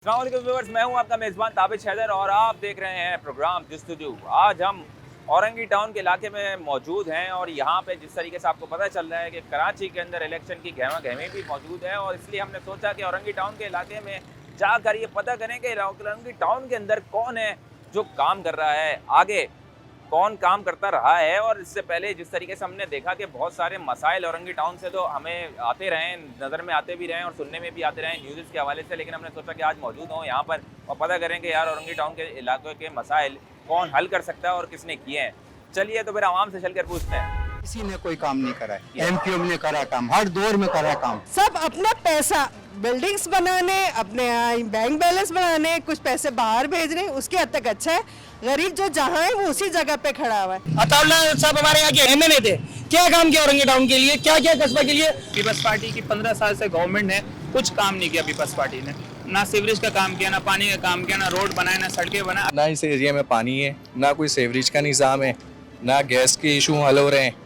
अस्सलाम वालेकुम व्यूअर्स, मैं हूं आपका मेज़बान ताबिश हैदर और आप देख रहे हैं प्रोग्राम जस्तजू। आज हम औरंगी टाउन के इलाके में मौजूद हैं और यहाँ पे जिस तरीके से आपको पता चल रहा है कि कराची के अंदर इलेक्शन की गहमा गहमी भी मौजूद है और इसलिए हमने सोचा कि औरंगी टाउन के इलाके में जाकर ये पता करें कि औरंगी टाउन के अंदर कौन है जो काम कर रहा है, आगे कौन काम करता रहा है। और इससे पहले जिस तरीके से हमने देखा कि बहुत सारे मसाइल औरंगी टाउन से तो हमें आते रहे, नज़र में आते भी रहे और सुनने में भी आते रहे न्यूज़ के हवाले से, लेकिन हमने सोचा कि आज मौजूद हों यहाँ पर और पता करें कि यार औरंगी टाउन के इलाके के मसाइल कौन हल कर सकता है और किसने किए हैं। चलिए तो फिर आवाम से चलकर पूछते हैं। किसी ने कोई काम नहीं करा है। एमक्यूएम ने करा काम, हर दौर में करा काम। सब अपना पैसा बिल्डिंग्स बनाने, अपने बैंक बैलेंस बनाने, कुछ पैसे बाहर भेज रहे हैं, उसके हद तक अच्छा है। गरीब जो जहाँ है वो उसी जगह पे खड़ा हुआ है। अताउल्ला साहब हमारे यहाँ के एमएनए थे, क्या काम किया औरंगी टाउन के लिए, क्या क्या कस्बा के लिए। पीपल्स पार्टी की 15 साल से गवर्नमेंट ने कुछ काम नहीं किया। पीपल्स पार्टी ने ना सीवरेज का काम किया, ना पानी का काम किया, ना रोड बनाए, ना सड़कें बनाए। ना इस एरिया में पानी है, ना कोई सीवरेज का निज़ाम है, ना गैस के इशू हल हो रहे हैं।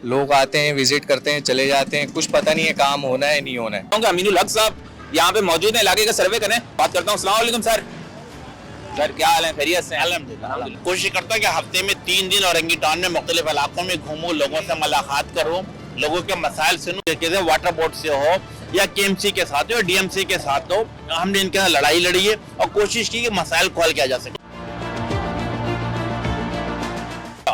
लोग आते हैं, विजिट करते हैं, चले जाते हैं, कुछ पता नहीं है काम होना है नहीं होना है। अमीनुल हक साहब यहाँ पे मौजूद है, इलाके का सर्वे करें। बात करता हूँ। अस्सलाम वालेकुम सर। सर क्या हाल है, खैरियत से? अल्हम्दुलिल्लाह। कोशिश करता हूँ कि हफ्ते में 3 दिन औरंगी टाउन में मुख्तलिफ इलाकों में घूमूं, लोगों से मुलाकात करूँ, लोगों के मसाइल सुनूं, जैसे वाटर बोर्ड से हो या केएमसी के साथ हो या डीएमसी के साथ हो। हमने इनके साथ लड़ाई लड़ी है और कोशिश की कि मसाइल को हल किया जा सके।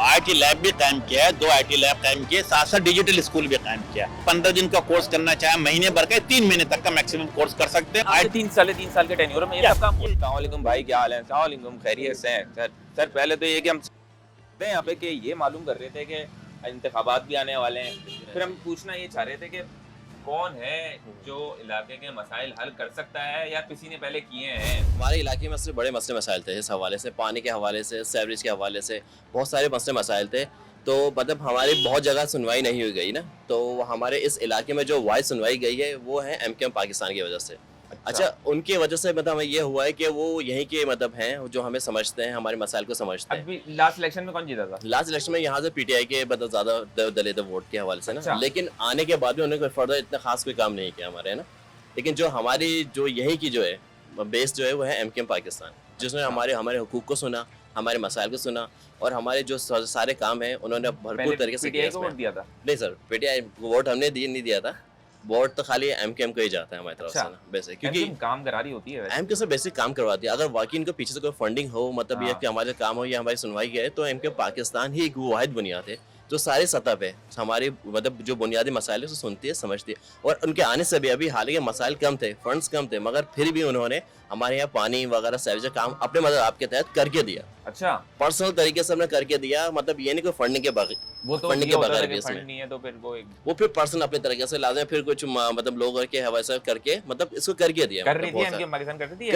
आईटी लैब भी कायम किया है, 2 आईटी लैब कायम किए, साथ साथ डिजिटल स्कूल भी कायम किया है। 15 दिन का कोर्स करना चाहे महीने भर का 3 महीने तक का मैक्सिमम कोर्स कर सकते हैं। आज 3 साल के टेन्योर में ये सब काम। अस्सलाम वालेकुम भाई, क्या हाल है? अस्सलाम वालेकुम, खैरियत से हैं? सर पहले तो ये कि हम यहाँ पे कि ये मालूम कर रहे थे कि इंतखाबात भी आने वाले हैं, फिर हम पूछना ये चाह रहे थे कि कौन है जो इलाके के मसाइल हल कर सकता है या किसी ने पहले किए हैं। हमारे इलाके में सबसे बड़े मसले मसाइल थे इस हवाले से, पानी के हवाले से, सीवरेज के हवाले से बहुत सारे मसले मसाइल थे। तो मतलब हमारी बहुत जगह सुनवाई नहीं हुई गई ना, तो हमारे इस इलाके में जो वाइड सुनवाई गई है वो है एमक्यूएम पाकिस्तान की वजह से। अच्छा, उनकी वजह से मतलब ये हुआ है कि वो यहीं के मतलब हैं जो हमें समझते हैं, हमारे मसाइल को समझते हैं। अभी लास्ट इलेक्शन में कौन जीता था? लास्ट इलेक्शन में यहाँ से पीटीआई के मतलब ज़्यादा दले थे वोट के हवाले से ना, लेकिन आने के बाद भी उन्होंने कोई फर्दर इतना खास कोई काम नहीं किया हमारे, है ना। लेकिन जो हमारी जो यहीं की जो है बेस जो है वो है एमक्यूएम पाकिस्तान, जिसने हमारे हुकूक को सुना, हमारे मसाइल को सुना और हमारे जो सारे काम हैं उन्होंने भरपूर तरीके से किया। वोट दिया था? नहीं सर, पीटीआई वोट हमने नहीं दिया था, वोट तो खाली एमक्यूएम को ही जाता है हमारी तरफ से ना, वैसे क्योंकि काम करा रही होती है एमक्यूएम से बेसिक काम करवाती है। अगर वाकई इनको पीछे से कोई फंडिंग हो, मतलब ये कि हमारे काम हो या हमारी सुनवाई है, तो एमक्यूएम पाकिस्तान ही एक वाहिद बुनियाद है जो सारी सतह पे हमारी मतलब जो बुनियादी मसाइल है उसे सुनती है, समझती है। और उनके आने से भी अभी हालांकि मसाइल कम थे, फंड्स कम थे, मगर फिर भी उन्होंने हमारे यहाँ पानी वगैरह सीवरेज काम अपने मतलब आपके तहत करके दिया। अच्छा, पर्सनल तरीके से हमने करके दिया, मतलब ये नहीं कोई फंडिंग के बगैर, वो तो फंडिंग के बगैर भी इसमें नहीं है तो फिर वो फिर पर्सनल अपने तरीके से लाते हैं, फिर कुछ मतलब लोगों के हवाले से करके मतलब इसको करके दिया। कर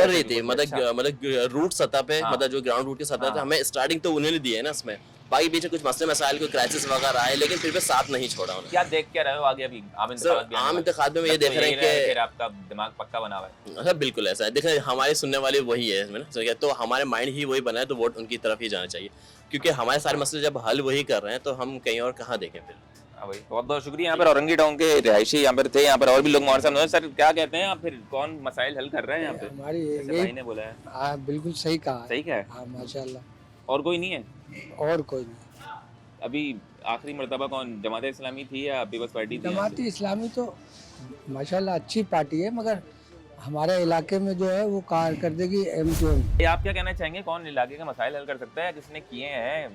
रही थी मतलब रूट सतह पे, मतलब जो ग्राउंड रूट की सतह पे हमें स्टार्टिंग तो उन्होंने दी है ना इसमें। बाकी बीच में कुछ मसले मसाइल को क्राइसिस वगैरह आए, लेकिन फिर भी साथ नहीं छोड़ा उन्होंने। क्या देख के रहे हो आगे? अभी आम इंतखाब में ये देख रहे हैं कि आपका दिमाग पक्का बना हुआ है। अच्छा, बिल्कुल ऐसा है। देखिए हमारे सुनने वाले वही है इसमें ना, तो हमारे माइंड ही वही बना है, तो वोट उनकी तरफ ही जाना चाहिए, क्योंकि हमारे सारे मसले जब हल वही कर रहे हैं तो हम कहीं और कहाँ देखें फिर। बहुत बहुत शुक्रिया। यहाँ पर औरंगी टाउन के रिहायशी यहाँ पर थे, यहाँ पर और भी लोग हमारे साथ। सर क्या कहते हैं आप, फिर कौन मसाइल हल कर रहे हैं यहाँ पे? हमारी भाई ने बोला है। बिल्कुल सही कहा। सही क्या है? हाँ माशाल्लाह। और कोई नहीं है? और कोई नहीं। अभी आखिरी मर्तबा कौन, जमात इस्लामी थी या पीपल्स पार्टी थी? जमात इस्लामी तो माशाल्लाह अच्छी पार्टी है, मगर हमारे इलाके में जो है वो कारकर्दगी एमक्यूएम। आप क्या कहना चाहेंगे, कौन इलाके के मसाइल हल कर सकता है, जिसने किए हैं?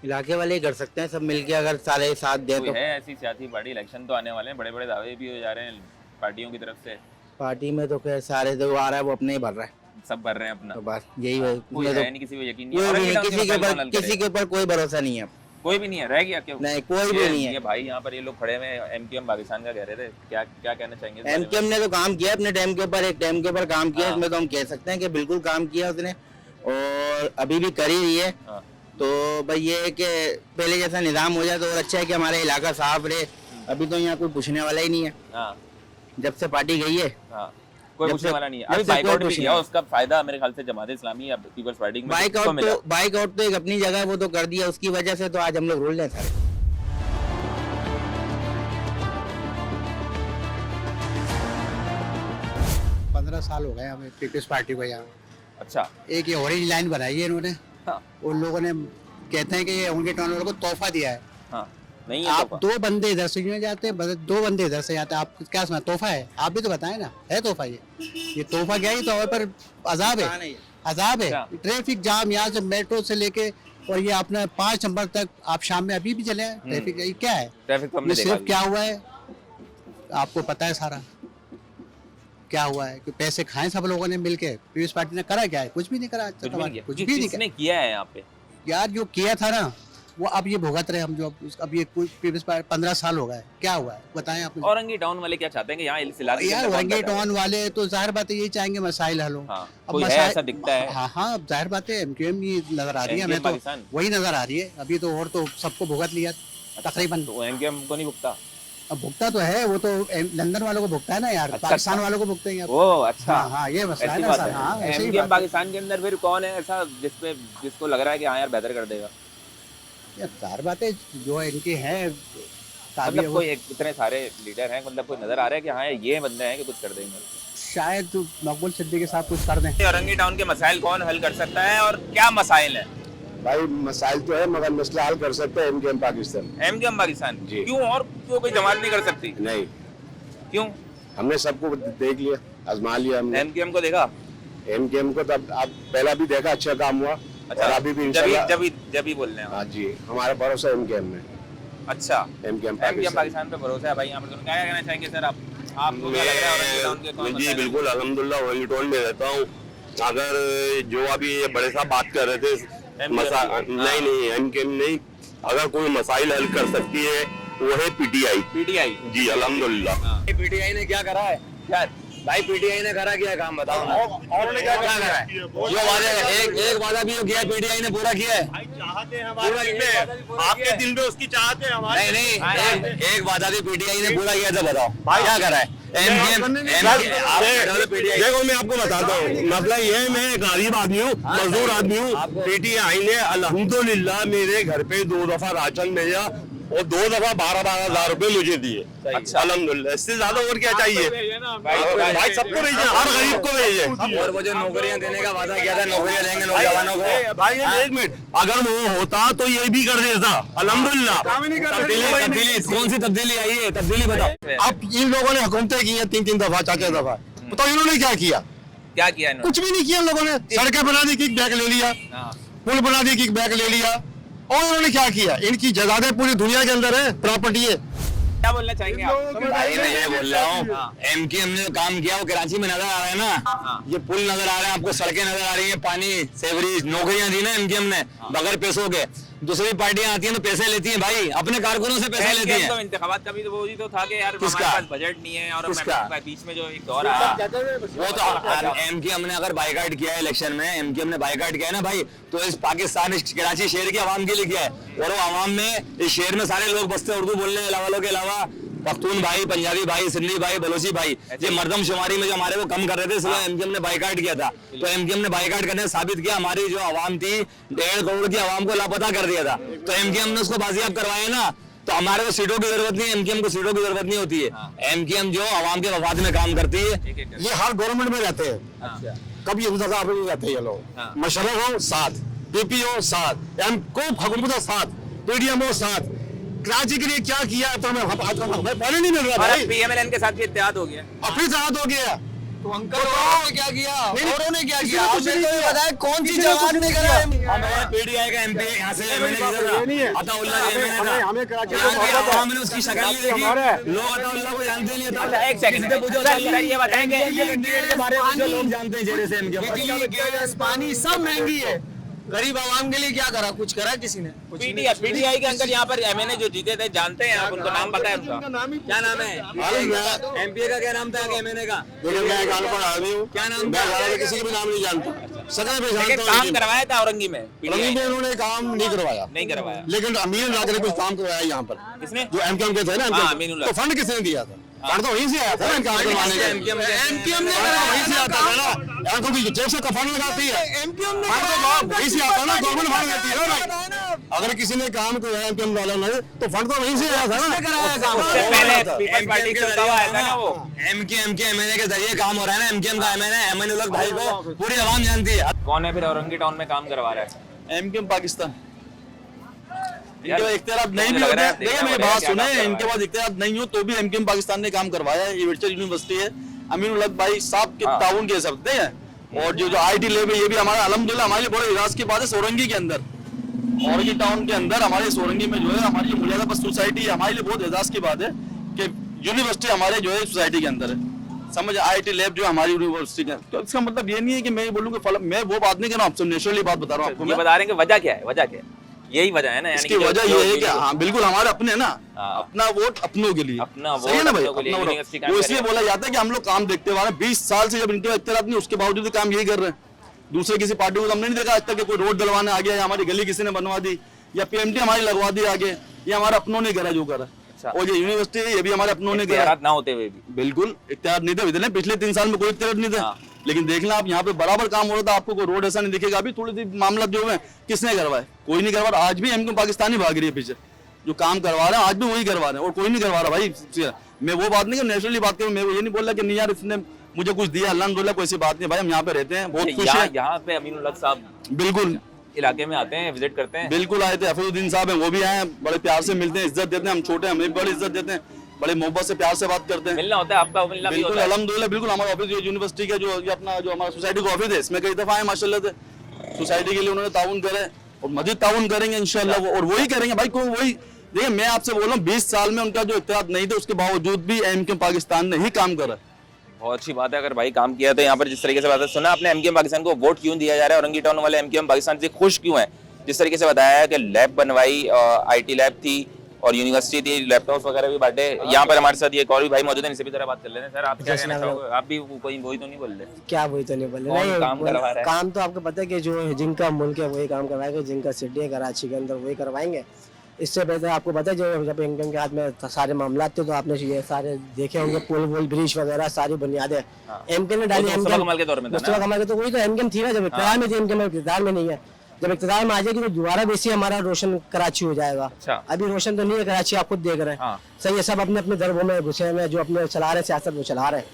इलाके वाले ही कर सकते हैं, सब मिलके अगर सारे साथ दें तो। है ऐसी सियासी पार्टी, इलेक्शन तो आने वाले हैं, बड़े बड़े दावे भी हो जा रहे हैं पार्टियों की तरफ से। पार्टी में तो खैर सारे जो आ रहा है वो अपने ही भर रहा है, सब भर रहे हैं अपना, तो बस यही है। कोई है नहीं, किसी को यकीन नहीं है, किसी के ऊपर कोई भरोसा नहीं है, कोई भी नहीं है। रह गया क्यों? नहीं, कोई भी नहीं है। ये भाई यहाँ पर ये लोग खड़े हुए हैं, एमक्यूएम पाकिस्तान का कह रहे थे, क्या क्या कहना चाहेंगे? एमक्यूएम ने तो काम किया अपने टाइम के ऊपर, एक टाइम के ऊपर काम किया, इसमें तो हम कह सकते हैं कि बिल्कुल काम किया उसने और अभी भी कर ही रही है। तो भाई ये है कि पहले जैसा निज़ाम हो जाए तो और अच्छा है कि हमारा इलाका साफ रहे। अभी तो यहाँ कोई पूछने वाला ही नहीं है, जब से पार्टी गई है कोई पूछने वाला नहीं है। अभी बाइकआउट भी किया, उसका फायदा मेरे ख्याल से जमात इस्लामी या पीपल्स पार्टी में बाइकआउट तो एक अपनी जगह वो तो कर दिया, उसकी वजह से तो आज हम लोग रोल रहे हैं सारे। 15 15 साल हो गए हमें पीपल्स पार्टी को यहाँ। अच्छा, एक ये ऑरेंज लाइन बनाई है इन्होंने, हाँ, उन लोगों ने कहते हैं कि ये उनके टाउन वालों को तोहफा दिया है। हाँ, नहीं है आप तोहफा। 2 बंदे इधर से यूँ जाते हैं, 2 बंदे इधर से जाते हैं, आप क्या समझ तोहफा है? आप भी तो बताएं ना, है तोहफा ये तोहफा क्या है? तो पर अजाब है, अजाब है। अच्छा। ट्रैफिक जाम यहाँ से मेट्रो से लेके और ये अपना 5 नंबर तक आप शाम में अभी भी चले हैं, ट्रैफिक ये क्या है? ट्रैफिक तो हमने ये देखा सिर्फ भी। क्या हुआ है आपको पता है सारा क्या हुआ है कि पैसे खाएं सब लोगों ने मिलके। पीपल्स पार्टी ने करा क्या है? कुछ भी नहीं करा, कुछ भी नहीं किया। कुछ भी नहीं किसने किया है यहाँ पे? किया यार। जो किया था ना वो अब ये भुगत रहे हम, जो अब ये पीपल्स पार्टी 15 साल हो गए, क्या हुआ है बताएं आप। औरंगी टाउन वाले क्या चाहते हैं कि यहाँ इस इलाके के यार अंदर कौन औरंगी करता है? टाउन वाले तो जाहिर बात है यही चाहेंगे मसाइल हल हो। हाँ, अब कोई है मसाइल ऐसा दिखता है? हाँ हाँ, अब जाहिर बात है एमक्यूएम ही नजर आ रही है हमें, MKM तो पाकिस्तान? वही नजर आ रही है अभी तो, और तो सबको भुगत लिया तकरीबन। तो एमकेएम को नहीं भुगता? अब भुगता तो है वो तो लंदन वालों को भुगता है ना यार, अच्छा, पाकिस्तान अच्छा। वालों को भुगते हैं। ओ अच्छा, हाँ हाँ, ये मसला है ऐसी ना बात सर। है। हाँ ऐसे ही एमकेएम बात है। पाकिस्तान के अंदर फिर कौन है ऐसा जिसको लग रहा है कि हाँ यार बेहतर कर देगा? यार जाहिर बात है जो है इनके हैं मतलब कोई इतने सारे लीडर हैं, मतलब कोई नजर आ रहा है कि हाँ ये बंदे हैं कि कुछ कर देंगे? शायद मकबूल सिद्दीकी के साथ कुछ कर दें। औरंगी टाउन के मसाइल कौन हल कर सकता है और क्या मसाइल है? भाई मसाइल तो है मगर मसला हल कर सकते हैं एमकेएम पाकिस्तान। एमकेएम पाकिस्तान जी। क्यों? और क्यों कोई जमात नहीं कर सकती? नहीं, क्यों? हमने सबको देख लिया, आजमा लिया हमने। एमकेएम को देखा? एमकेएम को तब आप पहला भी देखा, अच्छा काम हुआ। अच्छा, और अभी भी इंशाल्लाह जब भी बोल रहे हैं। हाँ जी, हमारा भरोसा एमकेएम में। अच्छा, एमकेएम पाकिस्तान पे भरोसा है भाई। यहाँ पर क्या कहना चाहेंगे सर आप? आपको क्या लग रहा है औरंगी टाउन के कौन जी मसाइल? बिल्कुल अल्हम्दुलिल्लाह औरंगी टाउन में रहता हूँ। अगर जो अभी ये बड़े साहब बात कर रहे थे नहीं एमकेएम नहीं, अगर कोई मसाइल हल कर सकती है वो है पीटीआई। पीटीआई जी अल्हम्दुलिल्लाह। पीटीआई ने क्या करा है यार? भाई? पीटीआई ने करा क्या काम बताओ ना। और क्या करा है? जो वादे एक वादा भी जो किया पीटीआई ने पूरा किया है। आपके दिल में उसकी चाहत है, हमारे नहीं एक वादा भी पीटीआई ने पूरा किया था, बताओ क्या करा है? देखो मैं आपको बताता हूँ, मसला ये है, मैं गरीब आदमी हूँ, मजदूर आदमी हूँ। पीटीआई ने अल्हम्दुलिल्लाह मेरे घर पे 2 दफा राशन भेजा और 2 दफा 12,000 रुपए मुझे दिए। अच्छा, अल्हम्दुलिल्लाह, इससे ज्यादा और क्या चाहिए? भाई सबको भेजे, हर गरीब को भेजे। और वो जो नौकरियां देने का वादा किया था, नौकरियां देंगे नौजवानों को। भाई एक मिनट, अगर वो होता तो ये भी कर देता। अल्हम्दुलिल्लाह। तब्दीली कौन सी तब्दीली आई है? तब्दीली बताओ। अब इन लोगों ने हुकूमतें की है 3-3 दफा, 4-4 दफा, बताओ इन्होंने क्या किया? क्या किया इन्होंने? कुछ भी नहीं किया इन लोगों ने। सड़कें बना दी, किक बैक ले लिया, पुल बना दी, किक बैक ले लिया। और इन्होंने क्या किया? इनकी जायदादें पूरी दुनिया के अंदर है, प्रॉपर्टी है। क्या बोलना चाहेंगे आप? भाई मैं ये बोल रहा हूँ, एमकेएम ने जो काम किया वो कराची में नजर आ रहा है ना। ये पुल नजर आ रहे हैं आपको, सड़कें नजर आ रही है, पानी, सेवरेज, नौकरियां दी ना एमकेएम ने बगैर पैसों के। दूसरी पार्टियां आती हैं तो पैसे लेती हैं भाई, अपने कारकुनों से पैसे लेती हैं। तो इंतखाबात का भी तो वो ही तो था कि यार हमारे पास बजट नहीं है, और बीच में जो एक दौर आया वो तो एमकेएम ने अगर बाइकाट किया है इलेक्शन में, एमकेएम ने बाइकाट किया है ना भाई, तो इस पाकिस्तान, इस कराची शहर की आवाम के लिए किया है। और वो आवाम में, इस शहर में सारे लोग बसते हैं उर्दू बोलने वालों के अलावा, पख्तून भाई, पंजाबी भाई, सिंधी भाई, बलोची भाई, ये मर्दम शुमारी में जो हमारे वो कम कर रहे थे, इसलिए एमकेएम ने बाइकाट किया था। तो एमकेएम ने बाइकाट करने से साबित किया हमारी जो आवाम थी 1.5 करोड़ की आवाम को लापता कर दिया था। तो एमकेएम ने उसको बाजियाब करवाया ना, तो हमारे को सीटों की जरूरत नहीं है, एमकेएम को सीटों की जरूरत नहीं होती है। एमकेएम जो आवाम के मफाद में काम करती है। ये हर गवर्नमेंट में रहते हैं, कभी इंतजार में रहते हैं ये लोग। मशरफ हो साथ, पीपी हो साथ, हुकूमत हो साथ, पीडीएम हो साथ। कराची के लिए क्या किया तो हमें पानी नहीं मिल रहा भाई। पीएमएलएन के साथ भी इत्तेहाद हो गया, अपनी इत्तेहाद हो गया। तो अंकल ने क्या किया? औरों ने क्या किया? आपने तो ये बताया कौन सी जमात ने करा है? पीडीआई का एमपी यहाँ से एमएनए किया था, अताउल्लाह एमएनए था। हमें कराची हमने उसकी शक्ल नहीं देखी, लोग अताउल्लाह को जानते नहीं था। एक सेकंड सर ये बताएंगे के बारे में जो लोग जानते हैं चेहरे से एमकेएम। पानी सब महंगी है, गरीब आवाम के लिए क्या करा? कुछ करा किसी ने? पीटीआई के अंकल यहाँ पर एमएनए जो जीते थे जानते हैं आप? उनको नाम पता है उनका? क्या नाम है? एमपी का क्या नाम था? एमएनए का मैं गाल पर आदमी हूँ, क्या नाम था? मैं किसी का भी नाम नहीं जानता, सगल पे जानता हूँ। काम करवाया था औरंगी में? औरंगी में उन्होंने काम नहीं करवाया, नहीं करवाया, लेकिन अमीन राजा ने कुछ काम करवाया यहाँ पर। किसने? जो एमकेएम के थे ना, तो फंड किसने दिया था? फंड तो वहीं से आया था ना काम करवाने के। एमकेएम ने वहीं से आता था ना, जेब से फंड लगाती है, एमकेएम वहीं से आता है ना, गवर्नमेंट फंड देती है ना भाई। अगर किसी ने काम किया एमकेएम वालों ने तो फंड तो वहीं से आया था ना, कराया काम उससे पहले पीपल्स पार्टी से होता हुआ आया था ना वो। एमकेएम के एमएनए के जरिए काम हो रहा है ना, एमकेएम का एमएनए एमएनए उलग भाई को पूरी आवाम जानती है। कौन है फिर औरंगी टाउन में काम करवा रहा है? एमकेएम पाकिस्तान। यार, इनके इख्तियार नहीं भी लग रहा है, होते, देखिए मेरी बात सुने, इनके पास इख्तियार नहीं हो तो भी एमकेएम पाकिस्तान ने काम करवाया है। ये वर्चुअल यूनिवर्सिटी है, अमीन उल हक भाई साहब के ताउन के सकते हैं। और जो आईटी लैब है ये भी हमारा अल्हम्दुलिल्लाह हमारे लिए बड़े इराज की बात है। सोरंगी के अंदर, औरंगी टाउन के अंदर हमारे सोरंगी में जो है हमारी मुलियादा बस सोसाइटी है, हमारे लिए बहुत एजाज की बात है कि यूनिवर्सिटी हमारे जो है सोसाइटी के अंदर है। समझ आईटी लैब जो हमारी यूनिवर्सिटी का, तो इसका मतलब ये नहीं है कि मैं बोलूँगा मैं वो बात नहीं कर रहा हूँ, आपसे नेचुरली बात बता रहा हूँ आपको। ये बता रहे हैं कि वजह क्या है, वजह क्या है? यही वजह है ना, इसकी वजह ये है कि हाँ बिल्कुल हमारे अपने ना, अपना वोट अपनों के लिए, अपना सही है ना भाई, अपनों के लिए अपना यूनिवर्सिटी वोट। काम वो इसलिए करेगा। बोला जाता है कि हम लोग काम देखते हुए 20 साल से जब इनके इख्तियार नहीं, उसके बावजूद भी काम यही कर रहे हैं। दूसरे किसी पार्टी को हमने नहीं देखा आज तक कि कोई रोड डलवाने आ गया, या हमारी गली किसी ने बनवा दी, या पीएमटी हमारी लगवा दी आगे, ये हमारे अपनों ने करा जो करा। और ये यूनिवर्सिटी है ये भी हमारे अपनों ने करा ना होते हुए भी। बिल्कुल इख्तियार नहीं थे इतने, पिछले 3 साल में कोई इख्तियार नहीं था। लेकिन देखना आप यहाँ पे बराबर काम हो रहा था, आपको कोई रोड ऐसा नहीं दिखेगा। अभी थोड़ी सी मामला जो है किसने करवाए, कोई नहीं करवा रहा। आज भी एमकेएम पाकिस्तानी भाग रही है पीछे, जो काम करवा रहे हैं आज भी वही करवा रहे हैं, और कोई नहीं करवा रहा भाई। मैं वो बात नहीं कर, नेचुरली बात करूँ, मैं ये नहीं बोल रहा कि नहीं यार इसने मुझे कुछ दिया, अल्हम्दुलिल्लाह कोई ऐसी बात नहीं भाई। हम यहाँ पे रहते हैं, बहुत खुश है। यहाँ पे अमीन उल हक साहब बिल्कुल इलाके में आते हैं, विजिट करते हैं। बिल्कुल आए थे, हफीजुद्दीन साहब हैं वो भी आए हैं, बड़े प्यार से मिलते हैं, इज्जत देते हैं। हम छोटे हैं, हमें भी बड़ी इज्जत देते हैं, बड़े मोहब्बत से प्यार से बात करते हैं। मिलना होता है, आपका मिलना भी बिल्कुल होता है। अल्हम्दुलिल्लाह बिल्कुल। हमारा ऑफिस यूनिवर्सिटी का जो ये अपना जो हमारा सोसाइटी का ऑफिस है, इसमें कई दफा आए माशाल्लाह से, सोसाइटी के लिए उन्होंने ताउन करे और मजीद ताउन करेंगे इंशाल्लाह, और वही करेंगे भाई। कोई वही देखिए, मैं आपसे बोल रहा हूँ 20 साल में उनका जो इख्तियार नहीं था, उसके बावजूद भी एमकेएम पाकिस्तान ने ही काम करा। बहुत अच्छी बात है अगर भाई काम किया तो। यहाँ पर जिस तरीके से बात है, सुना आपने एमकेएम पाकिस्तान को वोट क्यों दिया जा रहा है, औरंगी टाउन वाले एमकेएम पाकिस्तान से खुश क्यों है? जिस तरीके से बताया है कि लैब बनवाई, आईटी लैब थी और यूनिवर्सिटी थी, लैपटॉप वगैरह भी बांटे। यहाँ पर हमारे साथ ये एक और भी भाई मौजूद है, इनसे भी जरा बात कर लेते हैं। सर आप क्या कहना चाहोगे? आप भी कोई वही तो नहीं बोल रहे? क्या वही तो नहीं बोल रहे? कौन नहीं, काम करवा रहा है? काम तो आपको पता है कि जो जिनका मुल्क है वही काम करवाएंगे, जिनका सिटी है कराची के अंदर वही करवाएंगे। इससे पहले आपको पता है जब एमकेएम के हाथ में सारे मामला थे तो आपने ये सारे देखे होंगे, पुल वुल ब्रिज वगैरह सारी बुनियादें एमकेएम ने डाली। मुस्तफा कमाल के दौर में था ना? मुस्तफा कमाल के तो वही तो एमकेएम थी ना, जब इख्तियार में थी, एमकेएम इख्तियार में नहीं है। जब इख्तियार में आ जाएगी तो दोबारा वैसे हमारा रोशन कराची हो जाएगा। अभी रोशन तो नहीं है कराची, आप खुद देख रहे हैं। सही है, सब अपने अपने दरबों में घुसे हैं, जो अपने चला रहे हैं सियासत वो चला रहे हैं।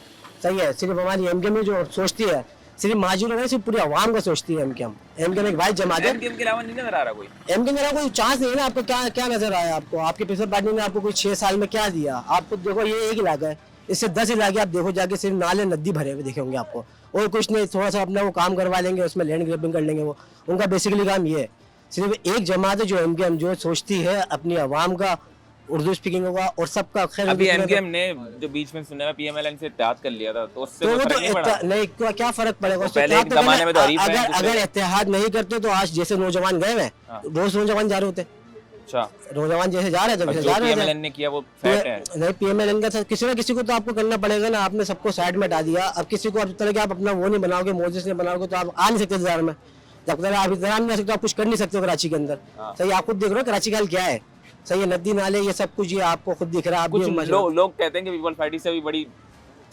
सही है, सिर्फ हमारी एमकेएम जो सोचती है सिर्फ माजूर है, सिर्फ पूरी आवाम का सोचती है एमकेएम। एमकेएम एक भाई जमात है, एमकेएम के अलावा नहीं नजर आ रहा कोई। एमकेएम के अलावा कोई चांस नहीं है ना। आपको क्या क्या नजर आया? आपको आपकी पीपल्स पार्टी ने आपको कोई 6 साल में क्या दिया? आपको देखो ये एक इलाका है, इससे 10 इलाके आप देखो जाके, सिर्फ नाले नदी भरे हुए दिखे होंगे आपको, और कुछ नहीं। थोड़ा सा अपना वो काम करवा लेंगे, उसमें लैंड ग्रैबिंग कर लेंगे, वो उनका बेसिकली काम ये है। सिर्फ एक जमात है जो एमकेएम जो सोचती है अपनी आवाम का, उर्दू स्पीकिंग होगा और सबका खैर। अभी एमकेएम ने जो बीच में सुनने में पीएमएलएन से इत्तेहाद कर लिया था, तो उससे तो फर्क नहीं पड़ा? नहीं, क्या फर्क पड़ेगा? पहले एक जमाने में तो हरीफ हैं, अगर इत्तेहाद नहीं करते तो आज जैसे नौजवान गए हैं, रोज नौजवान जा रहे होते। अच्छा, नौजवान जैसे जा रहे थे वैसे जा रहे थे। पीएमएलएन ने किया वो फैक्ट है। नहीं, पीएमएलएन का किसी ना किसी को तो आपको करना पड़ेगा ना। आपने सबको साइड में हटा दिया, अब किसी को अब तरह के आप अपना वो नहीं बनाओगे, मोजिस नहीं बनाओगे तो आप आ नहीं सकते इंतजार में। जब तक आप इंतजार नहीं आ सकते, आप कुछ कर नहीं सकते हो कराची के अंदर। सही, आप खुद देख रहे हो कराची का हाल क्या है। सही है, नदी नाले ये सब कुछ ये आपको खुद दिख रहा है। कुछ लोग कहते हैं कि पीपल पार्टी से भी बड़ी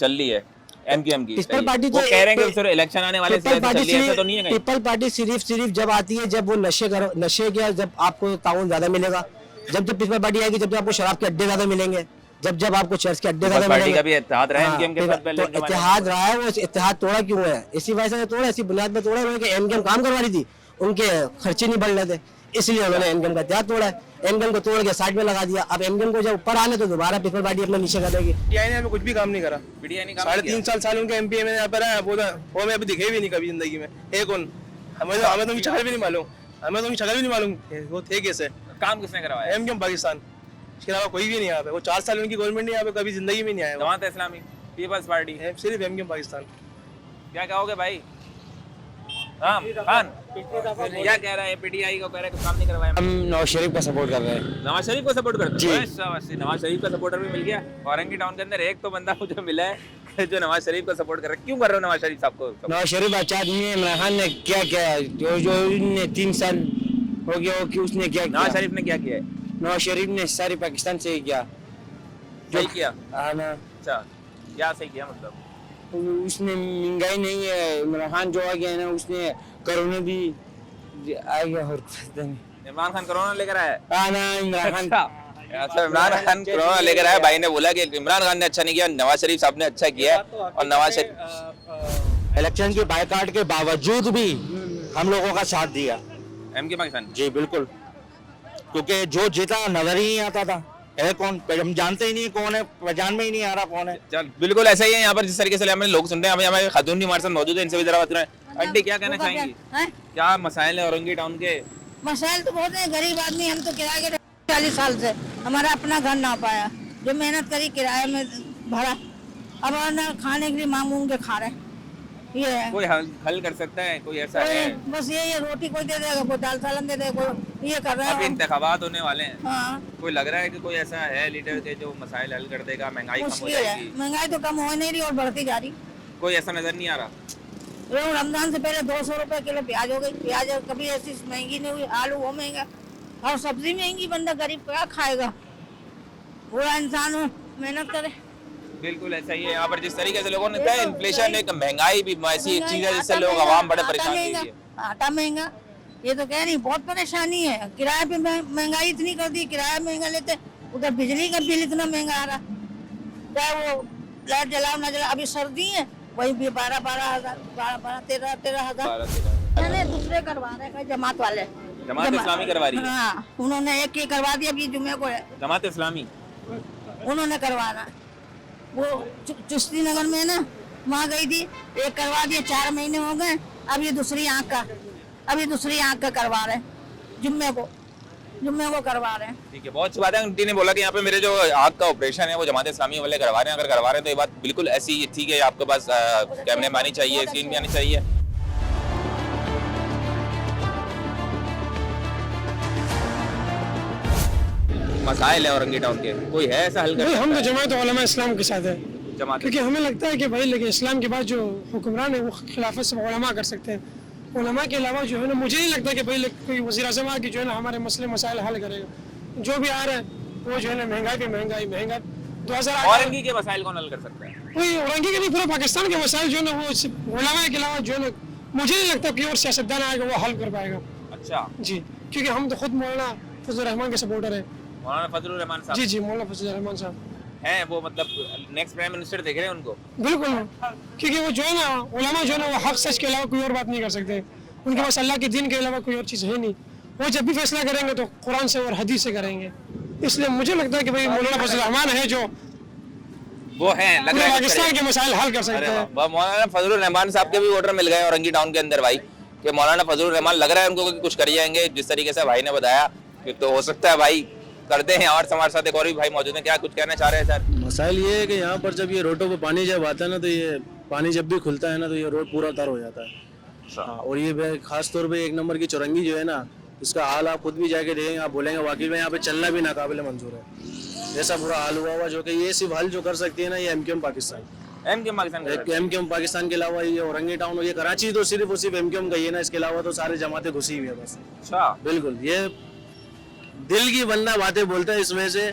चल रही है एमकेएम की। पीपल पार्टी वो कह रहे हैं कि सिर्फ इलेक्शन आने वाले से चल रही है, ऐसा तो नहीं है कहीं? पीपल पार्टी सिर्फ जब आती है जब वो नशे के, जब आपको ताउन ज्यादा मिलेगा, जब पीपल पार्टी आएगी जब आपको शराब के अड्डे ज्यादा मिलेंगे, जब आपको चर्च के अड्डे ज्यादा मिलेंगे। का भी इत्तेहाद रहा है एमकेएम के साथ पहले? तो इत्तेहाद रहा है, वो इत्तेहाद तोड़ा क्यों है? इसी वजह से तोड़ा, इसी बुनियाद पर तोड़ा कि एमकेएम काम करवा रही थी, उनके खर्चे नहीं बढ़ रहे थे, इसलिए उन्होंने एमकेएम का इत्तेहाद तोड़ा है। एमकेएम को तोड़ के साइड में लगा दिया। अब एमकेएम को जब ऊपर आने तो दोबारा पीपल पार्टी अपने नीचे कर देगी। पीटीआई ने हमें कुछ भी काम नहीं करा। पीटीआई ने काम 3.5 साल उनके एमपी में यहाँ पर है, वो हमें अभी दिखे भी नहीं कभी जिंदगी में। एक उन हमें तो उनकी शक्ल भी नहीं मालूम, वो थे कैसे। काम किसने करवाया? एमकेएम पाकिस्तान, इसके अलावा कोई भी नहीं यहाँ पे। वो 4 साल उनकी गवर्नमेंट नहीं यहाँ पे, कभी जिंदगी में नहीं आया। जमात इस्लामी, पीपल्स पार्टी, सिर्फ एमकेएम पाकिस्तान। क्या कहोगे भाई? हाँ खान क्या कह रहा है? पीटीआई को कह रहा है कि काम नहीं करवाया। हम नवाज शरीफ का सपोर्ट कर रहे हैं। नवाज शरीफ को सपोर्ट करते हैं? नवाज शरीफ का सपोर्टर भी मिल गया। औरंगी टाउन के अंदर एक तो बंदा मुझे मिला है जो नवाज शरीफ को सपोर्ट कर रहा है। क्यों कर रहे हो नवाज शरीफ साहब को? नवाज शरीफ अच्छा आदमी है। इमरान खान ने क्या किया जो 3 साल हो गया हो कि उसने क्या किया? नवाज शरीफ ने क्या किया है? नवाज शरीफ ने सारी पाकिस्तान से किया। सही किया? हाँ ना। अच्छा, क्या सही किया मतलब? उसने महंगाई नहीं है। इमरान खान जो आ गया है ना, उसने कोरोना भी आ गया और इमरान खान कोरोना लेकर आया है? इमरान खान अच्छा, इमरान खान कोरोना लेकर आया। भाई ने बोला कि इमरान खान ने अच्छा नहीं किया, नवाज शरीफ साहब ने अच्छा किया और नवाज शरीफ इलेक्शन के बायकॉट के बावजूद भी हम लोगों का साथ दिया एमके पाकिस्तान। जी बिल्कुल, क्योंकि जो जीता नजर ही नहीं आता था, है कौन हम जानते ही नहीं कौन है, पहचान में ही नहीं आ रहा कौन है। चल बिल्कुल ऐसा ही है यहाँ पर, जिस तरीके से हमें लोग सुन रहे हैं। हमें खातून भी हमारे साथ मौजूद है, इनसे भी जरा बात करें। आंटी क्या कहना चाहेंगी, क्या मसाइल है औरंगी टाउन के? मसाइल तो बहुत है, गरीब आदमी हम तो किराए के 40 साल से, हमारा अपना घर ना पाया, जो मेहनत करी किराए में भरा, अब ना खाने के लिए मांग के खा रहे, ये है। कोई हल कर सकता है, कोई ऐसा है? बस ये रोटी कोई दे देगा, कोई दाल सालन दे देगा, कोई ये कर रहा है। अभी इंतखाबात होने वाले हैं, हाँ। कोई लग रहा है कि कोई ऐसा है लीडर के जो मसाइल हल कर देगा, महंगाई कम हो मुश्किल है, जाएगी? महंगाई तो कम हो नहीं रही और बढ़ती जा रही, कोई ऐसा नजर नहीं आ रहा। रमजान से पहले 200 रुपए किलो प्याज हो गई, प्याज कभी ऐसी महंगी नहीं हुई, आलू वो महंगा और सब्जी महंगी, बंदा गरीब क्या खाएगा, पूरा इंसान मेहनत करे। बिल्कुल ऐसा ही है यहाँ पर, जिस तरीके से लोगों ने कहा इन्फ्लेशन एक महंगाई भी ऐसी एक चीज है जिससे लोग आवाम बड़े परेशान है। आटा महंगा, ये तो कह रही बहुत परेशानी है, किराए पे महंगाई इतनी कर दी, किराया महंगा लेते, उधर बिजली का बिल इतना महंगा आ रहा, चाहे वो लाइट जलाओ ना जलाओ, अभी सर्दी है वही भी 12-12 हज़ार, 13 हज़ार मैंने दूसरे करवा रहे हैं, जमात वाले, जमात इस्लामी करवा रही है। हाँ, उन्होंने एक ही करवा दिया, अभी जुमे को है जमात इस्लामी, उन्होंने करवाना। वो चुस्ती नगर में ना वहाँ गई थी, एक करवा दिया, 4 महीने हो गए, अब ये दूसरी आँख का करवा रहे हैं, जुम्मे को करवा रहे हैं। ठीक है, बहुत अच्छी बात है। आंटी ने बोला कि यहाँ पे मेरे जो आँख का ऑपरेशन है वो जमात इस्लामी वाले करवा रहे हैं, अगर करवा रहे हैं तो ये बात बिल्कुल ऐसी ठीक है, आपके पास कैमरे में आनी चाहिए, स्क्रीन में आनी चाहिए। मसाइल है औरंगी टाउन के, कोई है ऐसा हल कर? हम तो जमात उलमा इस्लाम के साथ है, क्योंकि हमें लगता है कि भाई लेकिन इस्लाम के बाद जो हुक्मरान है वो खिलाफत से उलमा कर सकते हैं, उलमा के अलावा जो है ना मुझे नहीं लगता कि भाई कोई वज़ीर आज़म आके जो है ना हमारे मसले मसाइल हल करेगा। जो भी आ रहा है वो जो है ना महंगाई पे महंगा 2008 औरंगी के मसाइल कौन हल कर सकता है? कोई औरंगी के नहीं, पूरा पाकिस्तान के मसाइल जो है ना वो उलमा के अलावा जो है ना मुझे नहीं लगता कि और सियासतदान आएगा वो हल कर पाएगा। अच्छा जी, क्योंकि हम तो खुद मौलाना फजल रहमान के सपोर्टर है। मौलाना फजलुर रहमान साहब? जी मौलाना फजल रहमान साहब हैं, वो मतलब नेक्स्ट प्राइम मिनिस्टर देख रहे हैं उनको? बिल्कुल, क्योंकि वो जो है ना उलमा जो है ना वो हक सच के अलावा कोई और बात नहीं कर सकते, उनके पास अल्लाह के दिन के अलावा कोई और चीज़ है नहीं, वो जब भी फैसला करेंगे तो कुरान से और हदीस से करेंगे। इसलिए मुझे लगता है कि भाई मौलाना फजल रहमान है जो वो है, लग रहा है पाकिस्तान के मसाइल हल कर सकते हैं। मौलाना फजलुर रहमान साहब के भी वोटर मिल गए औरंगी टाउन के अंदर भाई, कि मौलाना फजलुर रहमान लग रहा है उनको कुछ कर जाएंगे, जिस तरीके से भाई ने बताया कि तो हो सकता है भाई करते हैं। और हमारे साथ एक और भी भाई मौजूद है, क्या कुछ कहना चाह रहे हैं सर? मसाइल ये है कि यहाँ पर जब ये रोडों पर पानी जब आता है ना तो ये पानी जब भी खुलता है ना तो ये रोड पूरा तर हो जाता है। हाँ, और ये खास तौर पे 1 नंबर की चौरंगी जो है ना, इसका हाल आप खुद भी जाके देखेंगे, आप बोलेंगे वाकई में यहाँ पे चलना भी नाकाबिल मंजूर है, ऐसा बुरा हाल हुआ जो कि ये सिर्फ हल जो कर सकती है ना ये एमकेएम पाकिस्तान के अलावा ये औरंगी टाउन और ये कराची तो सिर्फ और सिर्फ एमकेएम का ही है ना, इसके अलावा तो सारे जमातें घुसी हुई है बस। अच्छा, बिल्कुल, ये दिल की बंदा बातें बोलता है, इसमें से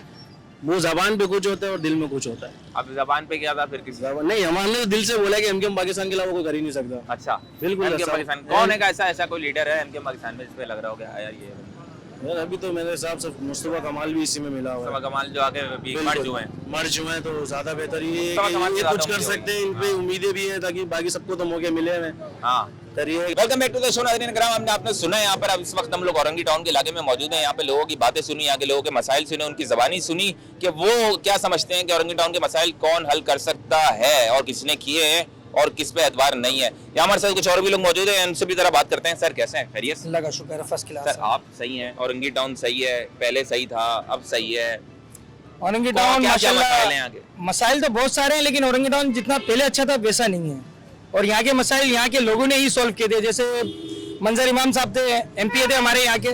मुंह जबान पे कुछ होता है और दिल में कुछ होता है। अब जबान पे क्या था फिर किसी नहीं, हमारे दिल से बोला कि एमकेएम पाकिस्तान के अलावा कोई कर ही नहीं सकता। अच्छा, बिल्कुल एमकेएम पाकिस्तान कौन है, ऐसा कोई लीडर है एमकेएम पाकिस्तान में जिसपे लग रहा हो गया यार ये? यार अभी तो मेरे हिसाब से मुस्तफा कमाल भी इसी में मिला हुआ है। मुस्तफा कमाल जो आके मर चुके हैं तो ज्यादा बेहतर ये है कि ये कुछ कर सकते हैं, इन पे उम्मीदें भी हैं ताकि बाकी सबको तो मौके मिले हैं। हाँ, welcome back to the show नाज़रीन किराम। हमने आपने सुना है यहाँ पर, अब इस वक्त हम लोग औरंगी टाउन के इलाके में मौजूद हैं। यहाँ पे लोगों की बातें सुनी, यहाँ के लोगों के मसाइल सुने, उनकी ज़बानी सुनी कि वो क्या समझते हैं कि औरंगी टाउन के मसाइल कौन हल कर सकता है और किसने किए हैं और किस पे एतबार नहीं है। यहाँ हमारे साथ कुछ और भी लोग मौजूद हैं, उनसे भी जरा बात करते हैं। सर कैसे हैं, खैरियत? अल्लाह का शुक्र है, फर्स्ट क्लास। सर आप सही हैं, औरंगी टाउन सही है, पहले सही था अब सही है? औरंगी टाउन माशाल्लाह मसाइल तो बहुत सारे हैं, लेकिन औरंगी टाउन जितना पहले अच्छा था वैसा नहीं है, और यहाँ के मसाइल यहाँ के लोगों ने ही सॉल्व किए थे। जैसे मंजर इमाम साहब थे, एमपीए थे हमारे यहाँ के,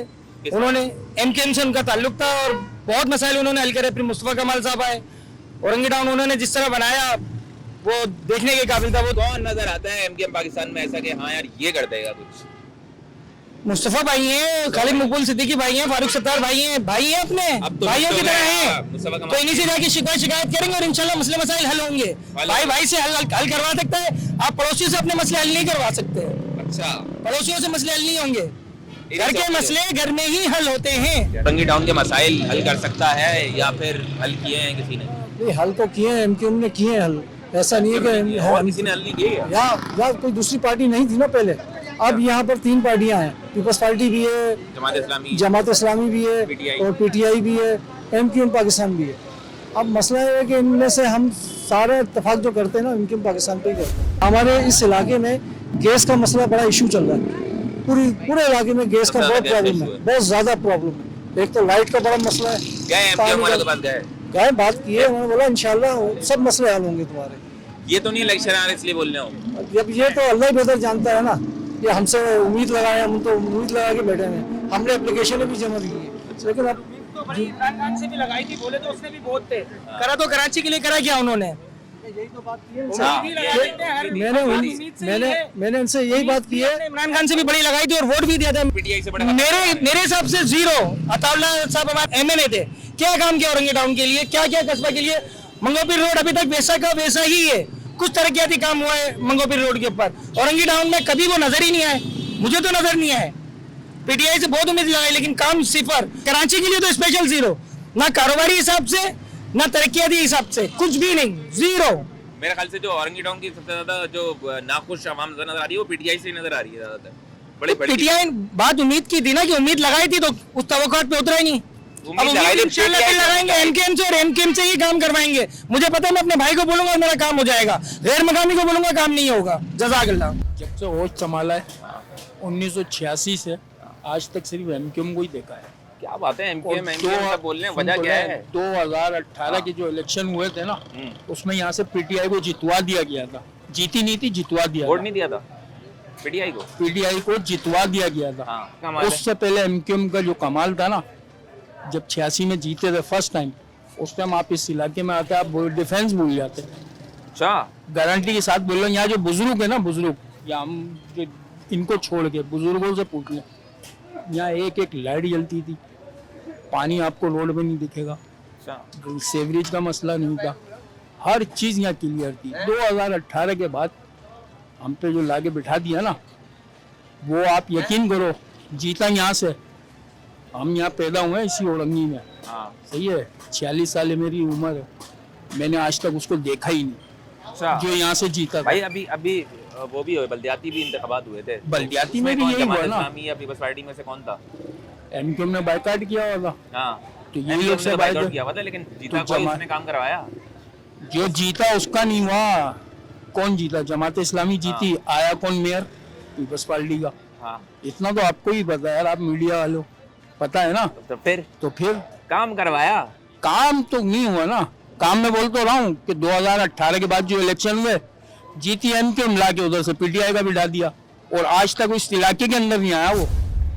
उन्होंने एमकेएम से उनका ताल्लुक था और बहुत मसाइल उन्होंने हल करे। फिर मुस्तफा कमाल साहब आए, औरंगी टाउन उन्होंने जिस तरह बनाया वो देखने के काबिल था। वो कौन नजर आता है एमकेएम पाकिस्तान में ऐसा कि हाँ यार ये कर देगा कुछ? मुस्तफा भाई हैं, खालिद मकबूल सिद्दीकी भाई हैं, फारूक सत्तार भाई हैं अपने भाइयों की तरह हैं, तो इन्हीं से जाके शिकायत करेंगे और इंशाल्लाह मसले मसाइल हल होंगे। भाई से हल करवा सकता है, आप पड़ोसियों से अपने मसले हल नहीं करवा सकते। अच्छा, पड़ोसियों से मसले हल नहीं होंगे। घर के मसले घर में ही हल होते हैं। औरंगी टाउन के मसाइल हल कर सकता है या फिर हल किए हैं किसी ने? नहीं, हल तो किए हैं, एमक्यूएम ने किए हैं हल। ऐसा नहीं है कि और किसी ने हल नहीं किए। यहाँ कोई दूसरी पार्टी नहीं थी ना पहले, अब यहाँ पर 3 पार्टियां हैं। पीपल्स पार्टी भी है, जमात इस्लामी भी है और पीटीआई भी है, एमक्यूएम पाकिस्तान भी है। अब मसला है कि इनमें से हम सारे इत्तेफाक जो करते हैं ना एमक्यूएम पाकिस्तान पे ही करते हैं। हमारे इस इलाके में गैस का मसला बड़ा इशू चल रहा है। पूरे इलाके में गैस का बहुत प्रॉब्लम है, बहुत ज्यादा प्रॉब्लम है। एक तो लाइट का बड़ा मसला है। गए बात की है, उन्होंने बोला इंशाल्लाह सब मसले हल होंगे तुम्हारे। ये तो नहीं इलेक्शन आ रहे इसलिए बोल रहे हो? अब ये तो अल्लाह ही बेहतर जानता है ना। ये हमसे उम्मीद लगाए, हम तो उम्मीद लगा के बैठे हैं। हमने एप्लीकेशन भी जमा दी है, लेकिन अब इमरान खान से भी लगाई थी, बोले तो उसने भी बहुत थे। करा तो कराची के लिए करा क्या उन्होंने? मैंने उनसे यही बात की है। इमरान खान से भी बड़ी लगाई थी और वोट भी दिया था। मेरे हिसाब से 0। अताउल्ला साहब हमारे एमएनए थे, क्या काम किया औरंगी टाउन के लिए, क्या क्या कस्बा के लिए? मंगोपीर रोड अभी तक वैसा का वैसा ही है, कुछ तरक्याती काम हुआ है मंगोपीर रोड के ऊपर। औरंगी टाउन में कभी वो नजर ही नहीं आए, मुझे तो नजर नहीं आए। पीटीआई से बहुत उम्मीद लगाई लेकिन काम 0। कराची के लिए तो स्पेशल 0, ना कारोबारी हिसाब से ना तरक्याती हिसाब से, कुछ भी नहीं, 0। मेरे ख्याल से जो औरंगी टाउन की सबसे ज्यादा जो नाखुश आवाम नजर आ रही है वो पीटीआई से नजर आ रही है ज्यादातर। पीटीआई बात उम्मीद की थी ना, कि उम्मीद लगाई थी तो उस तवक्कुआत पे उतरा ही नहीं। अब उम्मीद इंशाल्लाह लगाएंगे एमकेएम से, और एमकेएम से ही काम करवाएंगे। मुझे पता है, मैं अपने भाई को बोलूंगा और मेरा काम हो जाएगा, गैर मकामी को बोलूंगा काम नहीं होगा। जज़ाकल्लाह। जब से होश संभाला है 1986 से आज तक सिर्फ एमकेएम को ही देखा है। क्या बात है, एमकेएम सब बोल रहे हैं, वजह क्या है? 2018 के जो इलेक्शन हुए थे ना, उसमें यहाँ से पीटीआई को जितवा दिया गया था। जीती नहीं थी, जितवा दिया। वोट नहीं दिया था पीटीआई को जितवा दिया गया था। उससे पहले एमकेएम का जो कमाल था ना, जब 86 में जीते थे फर्स्ट टाइम, उस टाइम आप इस इलाके में आते आप डिफेंस भूल जाते। अच्छा, गारंटी के साथ बोल रहे हैं, यहाँ जो बुजुर्ग है ना, बुजुर्ग, या हम जो इनको छोड़ के बुजुर्गों से पूछ लें, यहाँ एक लाइट जलती थी, पानी आपको रोड में नहीं दिखेगा, सेवरेज का मसला नहीं था, हर चीज यहाँ क्लियर थी। 2018 के बाद हम पे जो लाके बिठा दिया ना, वो आप यकीन करो, जीता यहाँ से। हम यहाँ पैदा हुए इसी औरंगी में, सही है, 46 साल है मेरी उम्र है, मैंने आज तक उसको देखा ही नहीं जो यहाँ से जीता भाई। अभी वो भी हुए, बल्दियाती भी इंतखाबात हुए थे, बल्दियाती में भी यही हुआ ना। इस्लामी या पीपल्स पार्टी में से कौन था? एमक्यूएम ने बायकॉट किया होगा। तो यही लोग से बायकॉट किया हुआ था, लेकिन जीता कोई, उसने काम करवाया। जो जीता उसका नहीं हुआ। कौन जीता? जमात इस्लामी जीती। आया कौन मेयर? पीपल्स पार्टी का। इतना तो आपको ही पता है यार, आप मीडिया वालों, पता है ना। तो फिर काम करवाया, काम तो नहीं हुआ ना। काम में बोल तो रहा हूँ कि 2018 के बाद जो इलेक्शन हुए, जीती एमक्यूएम ला के उधर से पीटीआई का बिठा दिया, और आज तक उस इलाके के अंदर नहीं आया वो।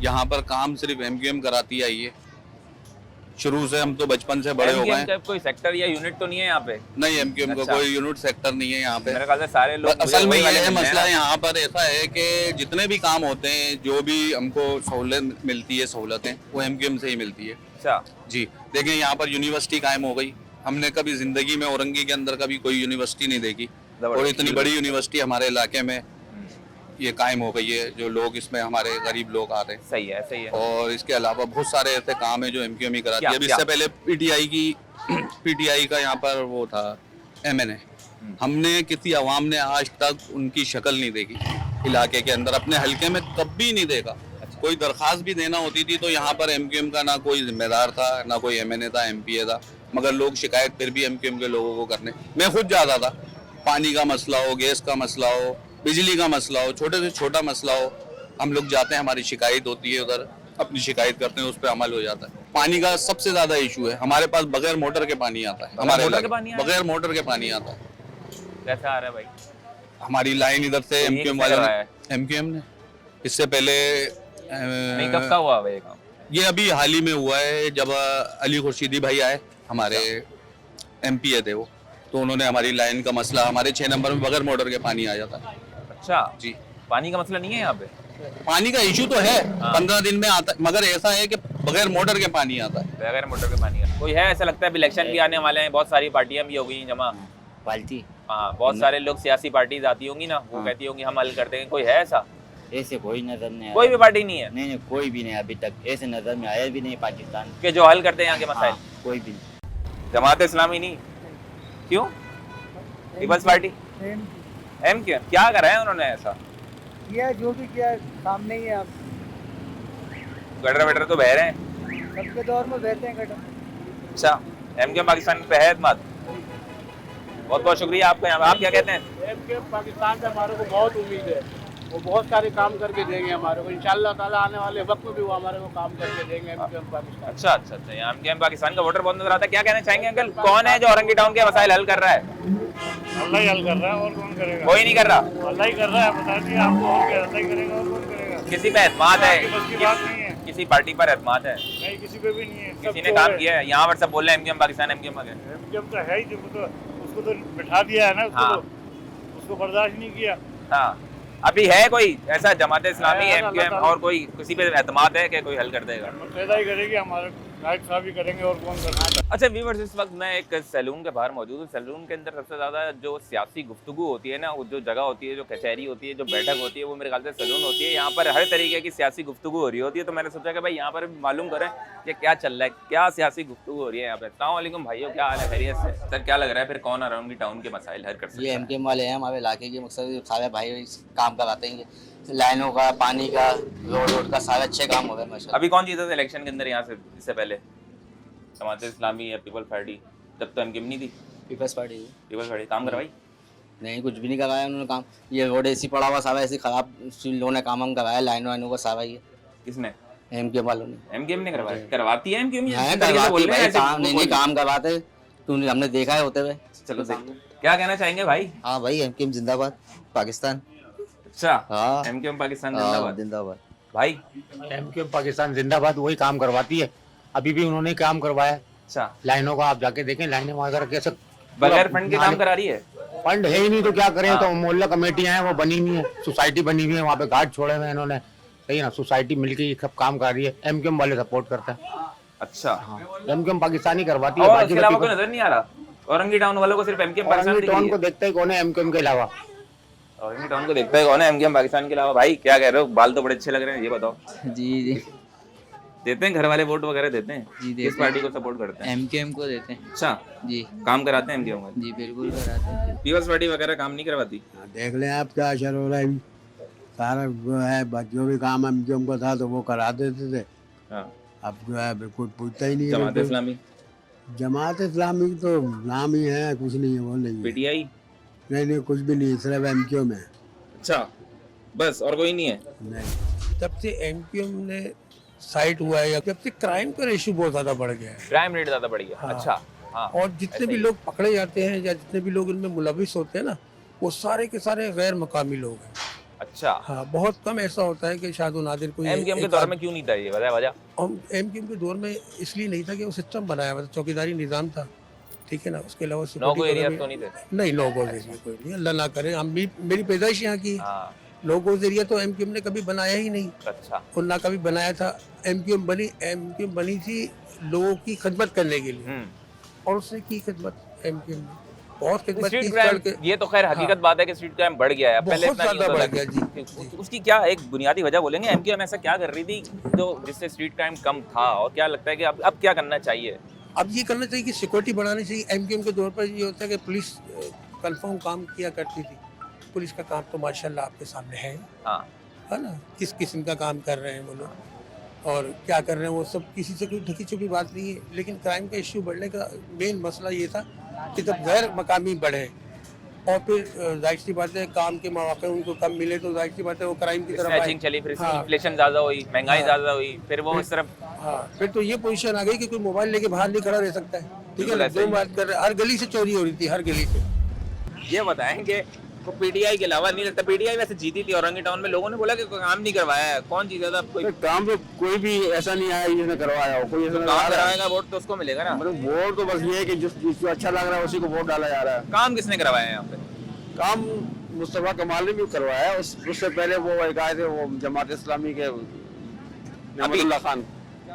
यहाँ पर काम सिर्फ एमक्यूएम कराती आई है, शुरू से। हम तो बचपन से बड़े हो गए हैं। कोई सेक्टर या यूनिट तो नहीं है यहाँ पे? नहीं, एमक्यूएम का कोई यूनिट सेक्टर नहीं है यहाँ पे। मेरे ख्याल से सारे लोग, असल में ये मसला यहाँ पर ऐसा है कि जितने भी काम होते हैं, जो भी हमको सहूलत मिलती है, सहूलतें वो एमक्यूएम से ही मिलती है। अच्छा जी, देखिए यहाँ पर यूनिवर्सिटी कायम हो गई। हमने कभी जिंदगी में औरंगी के अंदर कभी कोई यूनिवर्सिटी नहीं देखी, और इतनी बड़ी यूनिवर्सिटी हमारे इलाके में ये कायम हो गई है, जो लोग इसमें हमारे गरीब लोग आ रहे हैं। सही है, सही है। और इसके अलावा बहुत सारे ऐसे काम है जो एमक्यूएम ही कराती है। अभी इससे पहले पीटीआई का यहाँ पर वो था एमएनए। हमने किसी अवाम ने आज तक उनकी शक्ल नहीं देखी इलाके के अंदर, अपने हल्के में कभी नहीं देखा। कोई दरख्वास्त भी देना होती थी तो यहाँ पर एमक्यूएम का ना कोई जिम्मेदार था, ना कोई एमएनए था, एमपीए था, मगर लोग शिकायत फिर भी एमक्यूएम के लोगों को करने। मैं खुद जाता था, पानी का मसला हो, गैस का मसला हो, बिजली का मसला हो, छोटे से छोटा मसला हो, हम लोग जाते हैं, हमारी शिकायत होती है उधर, अपनी शिकायत करते हैं, उस पर अमल हो जाता है। पानी का सबसे ज्यादा इशू है हमारे पास, बगैर मोटर के पानी आता है हमारे बगैर मोटर के पानी आता है। कैसा आ रहा है भाई? हमारी लाइन इधर से एमक्यूएम वाले, एमक्यूएम ने, इससे पहले नहीं, कब का हुआ भाई काम? ये अभी हाल ही में हुआ है, जब अली खुर्शीदी भाई आए, हमारे एमपीए थे वो, तो उन्होंने हमारी लाइन का मसला, हमारे 6 नंबर में बगैर मोटर के पानी आ जाता है। अच्छा जी, पानी का मसला नहीं है यहाँ पे? पानी का इशू तो है, 15 दिन में आता है, मगर ऐसा है कि बगैर मोटर के पानी आता है। बगैर मोटर के पानी कोई है? ऐसा लगता है इलेक्शन भी आने वाले हैं, बहुत सारी पार्टियां भी हो गई जमा, पार्टी, हाँ, बहुत सारे लोग सियासी पार्टीज आती होंगी ना, वो कहती होंगी हम हल कर देंगे, कोई है ऐसा? ऐसे कोई नजर नहीं आया। कोई भी पार्टी नहीं है? नहीं, कोई भी नहीं अभी तक, ऐसे नजर में आया भी नहीं पाकिस्तान के जो हल करते हैं यहाँ के मसाइल। कोई भी नहीं। जमात इस्लामी नहीं, क्यों? पीपल्स पार्टी एम क्यों, क्या करा है उन्होंने ऐसा? किया जो भी किया सामने ही है। आप गटर वटर तो बह रहे हैं, सबके दौर में बहते हैं गटर। अच्छा, एमकेएम पाकिस्तान पे है एतमाद? बहुत बहुत शुक्रिया आपका। यहाँ आप क्या कहते हैं? एमकेएम पाकिस्तान से हमारे को बहुत उम्मीद है, वो बहुत सारे काम करके देंगे हमारे को, इंशाल्लाह ताला आने वाले वक्त में भी वो हमारे को काम करके देंगे एमकेएम पाकिस्तान। अच्छा अच्छा अच्छा, यहाँ एमकेएम पाकिस्तान का वोटर बहुत नजर आता है। क्या कहना चाहेंगे अंकल, कौन है जो औरंगी टाउन के मसाइल हल कर रहा है? अल्लाह ही हल कर रहा है, और कौन करेगा? कोई नहीं कर रहा, अल्लाह ही कर रहा है, बता दिए आपको, और क्या अल्लाह ही करेगा, और कौन करेगा? किसी पे एतमाद है? बस की बात नहीं है, किसी पार्टी पर एतमाद है? नहीं, किसी पे भी नहीं है। किसी ने काम किया है? यहाँ पर सब बोल रहे हैं MQM Pakistan, MQM Pakistan. MQM तो है ही, तो उसको तो बिठा दिया है ना, उसको बर्दाश्त नहीं किया। हाँ, अभी है कोई ऐसा जमात इस्लामी एमकेएम और कोई किसी पे एतमाद है कि कोई हल कर देगा? पैदा ही करेगी, हमारे नायब साहब ही करेंगे, और कौन करना है। अच्छा व्यूअर्स, इस वक्त मैं एक सैलून के बाहर मौजूद हूँ। सैलून के अंदर सबसे ज़्यादा जो सियासी गुफ्तगू होती है ना, वो जो जगह होती है, जो कचहरी होती है, जो बैठक होती है, वो मेरे ख्याल से सैलून होती है। यहाँ पर हर तरीके की सियासी गुफ्तगू हो रही होती है, तो मैंने सोचा कि भाई यहाँ पर मालूम करें कि क्या चल रहा है, क्या सियासी गुफ्तगू हो रही है यहाँ पे। अस्सलाम वालेकुम भाइयों, क्या हाल है, खैरियत से? सर क्या लग रहा है फिर कौन अराउंड टाउन के मसाइल हल कर सकते हैं? ये एमकेएम वाले हैं हमारे इलाके के, मकसद सारे भाई काम कराते हैं, लाइनों का, पानी का, रोड का, सारे अच्छे काम हो रहे हैं माशाल्लाह। अभी कौन जीता था इलेक्शन के अंदर यहाँ से, इससे पहले? जमात इस्लामी या पीपल पार्टी? जब तो एमकेएम नहीं थी, पीपल्स पार्टी। पीपल पार्टी काम करवाई? नहीं, कुछ भी नहीं कराया उन्होंने काम। ये रोड ऐसी पड़ा हुआ सारा, ऐसी खराब लोगों ने काम कराया, लाइनों वाइनों का सारा। ये किसने? एमकेएम वालों ने। एमकेएम ने करवाया? करवाती है एमकेएम? नहीं, काम करवाते, तुमने हमने देखा है होते हुए। चलो क्या कहना चाहेंगे भाई? हाँ भाई, एमकेएम जिंदाबाद पाकिस्तान। अच्छा, हाँ, एमकेएम पाकिस्तान जिंदाबाद। जिंदाबाद भाई। एमकेएम पाकिस्तान जिंदाबाद, वही काम करवाती है, अभी भी उन्होंने काम करवाया। अच्छा, लाइनों का आप जाके देखें, लाइनें वगैरह कैसे बगैर फंड के काम करा रही है। फंड है ही नहीं तो क्या करें। तो मोहल्ला कमेटियां हैं वो बनी हुई है, सोसाइटी बनी हुई है, वहाँ पे घाट छोड़े हुए हैं इन्होंने, सही है ना। सोसाइटी मिलके सब काम कर रही है, एमकेएम वाले सपोर्ट करते हैं। अच्छा, हाँ, एमकेएम पाकिस्तानी करवाती है। और इसके अलावा कोई नजर नहीं आ रहा? औरंगी टाउन वालों को सिर्फ एमकेएम पाकिस्तान टाउन को देखता ही कौन है एमकेएम के अलावा? औरंगी टाउन को देखता है कौन है एमकेएम पाकिस्तान के अलावा? भाई क्या कह रहे हो, बाल तो बड़े अच्छे लग रहे हैं, ये बताओ। जी जी, देते हैं घर वाले वोट वगैरह देते हैं? जी देते किस पार्टी को सपोर्ट करते हैं? एमकेएम को देते हैं। अच्छा जी, काम कराते हैं एमकेएम वाले? जी बिल्कुल कराते हैं। पीपल्स पार्टी वगैरह काम नहीं करवाती? देख लें आप क्या असर हो रहा है। सारा जो है जो भी काम एमकेएम को था तो वो करा देते थे। अब जो है बिल्कुल पूछता ही नहीं। जमात इस्लामी? जमात इस्लामी तो नाम ही है, कुछ नहीं है, वो नहीं। पीटीआई? नहीं, कुछ भी नहीं, सिर्फ एमकेएम है। अच्छा, बस और कोई नहीं है? नहीं। जब से एमकेएम ने साइट हुआ है, जब से क्राइम का रेशियो बहुत ज्यादा बढ़ गया है। क्राइम रेट ज्यादा बढ़ गया? हाँ। अच्छा, हाँ। और जितने भी लोग पकड़े जाते हैं या जितने भी लोग इनमें मुलविस होते हैं ना, वो सारे के सारे गैर मकामी लोग हैं। अच्छा, हाँ, बहुत कम ऐसा होता है कि शायद नादिर कोई। एमकेएम के दौर में क्यों नहीं था ये, वजह? एमकेएम के दौर में इसलिए नहीं था कि वो सिस्टम बनाया हुआ था, चौकीदारी निजाम था, ठीक है ना। उसके अलावा नो एरिया तो नहीं थे? नहीं, नो गो एरिया कोई नहीं, अल्लाह ना करे। हम भी, मेरी पैदाइश यहाँ की, नो गो एरिया तो एमकेएम ने कभी बनाया ही नहीं। अच्छा, और ना कभी बनाया था। एमकेएम बनी थी लोगों की खिदमत करने के लिए, और उसने की खिदमत एमकेएम ने, बहुत खिदमत की। ये तो खैर हकीकत बात है कि स्ट्रीट क्राइम बढ़ गया है, पहले इतना नहीं बढ़ होता गया था। उसकी क्या एक बुनियादी वजह बोलेंगे, एमकेएम ऐसा क्या कर रही थी जो जिससे स्ट्रीट क्राइम कम था, और क्या लगता है कि अब क्या करना चाहिए? अब ये करना चाहिए कि सिक्योरिटी बढ़ानी चाहिए। एमकेएम के दौर पर ये होता है कि पुलिस कंफर्म काम किया करती थी। पुलिस का काम तो माशाल्लाह आपके सामने है, हाँ, है ना, किस किस्म का काम कर रहे हैं वो लोग और क्या कर रहे हैं, वो सब किसी से कोई ढकी छुपी बात नहीं है। लेकिन क्राइम का इश्यू बढ़ने का मेन मसला ये था कि जब गैर मकामी बढ़े और फिर जाहिर सी बात है काम के मौके उनको कम मिले, तो जाहिर सी बात है वो क्राइम की तरफ आए। चली, फिर इन्फ्लेशन ज्यादा हुई, महंगाई ज्यादा हुई, फिर वो इस तरफ। हाँ, फिर तो ये पोजीशन आ गई कि कोई मोबाइल लेके बाहर नहीं खड़ा रह सकता है, ठीक है ना। जो बात कर रहे, हर गली से चोरी हो रही थी, हर गली से। ये बताएंगे तो पीटीआई के अलावा नहीं लगता, पीटीआई वैसे जीती थी औरंगी टाउन में, लोगों ने बोला कि कोई काम नहीं करवाया है। कौन जीता था? कोई काम तो कोई भी ऐसा नहीं आया जिसने करवाया हो, कोई ऐसा काम करवाएगा वोट तो उसको मिलेगा ना। मतलब वोट तो बस ये है कि जिसको अच्छा लग रहा है उसी को वोट डाला जा रहा है। काम किसने करवाया है यहाँ पे? काम मुस्तफा कमाल ने भी करवाया, उससे पहले वो एक आए थे, वो जमात इस्लामी के नेमतुल्लाह खान।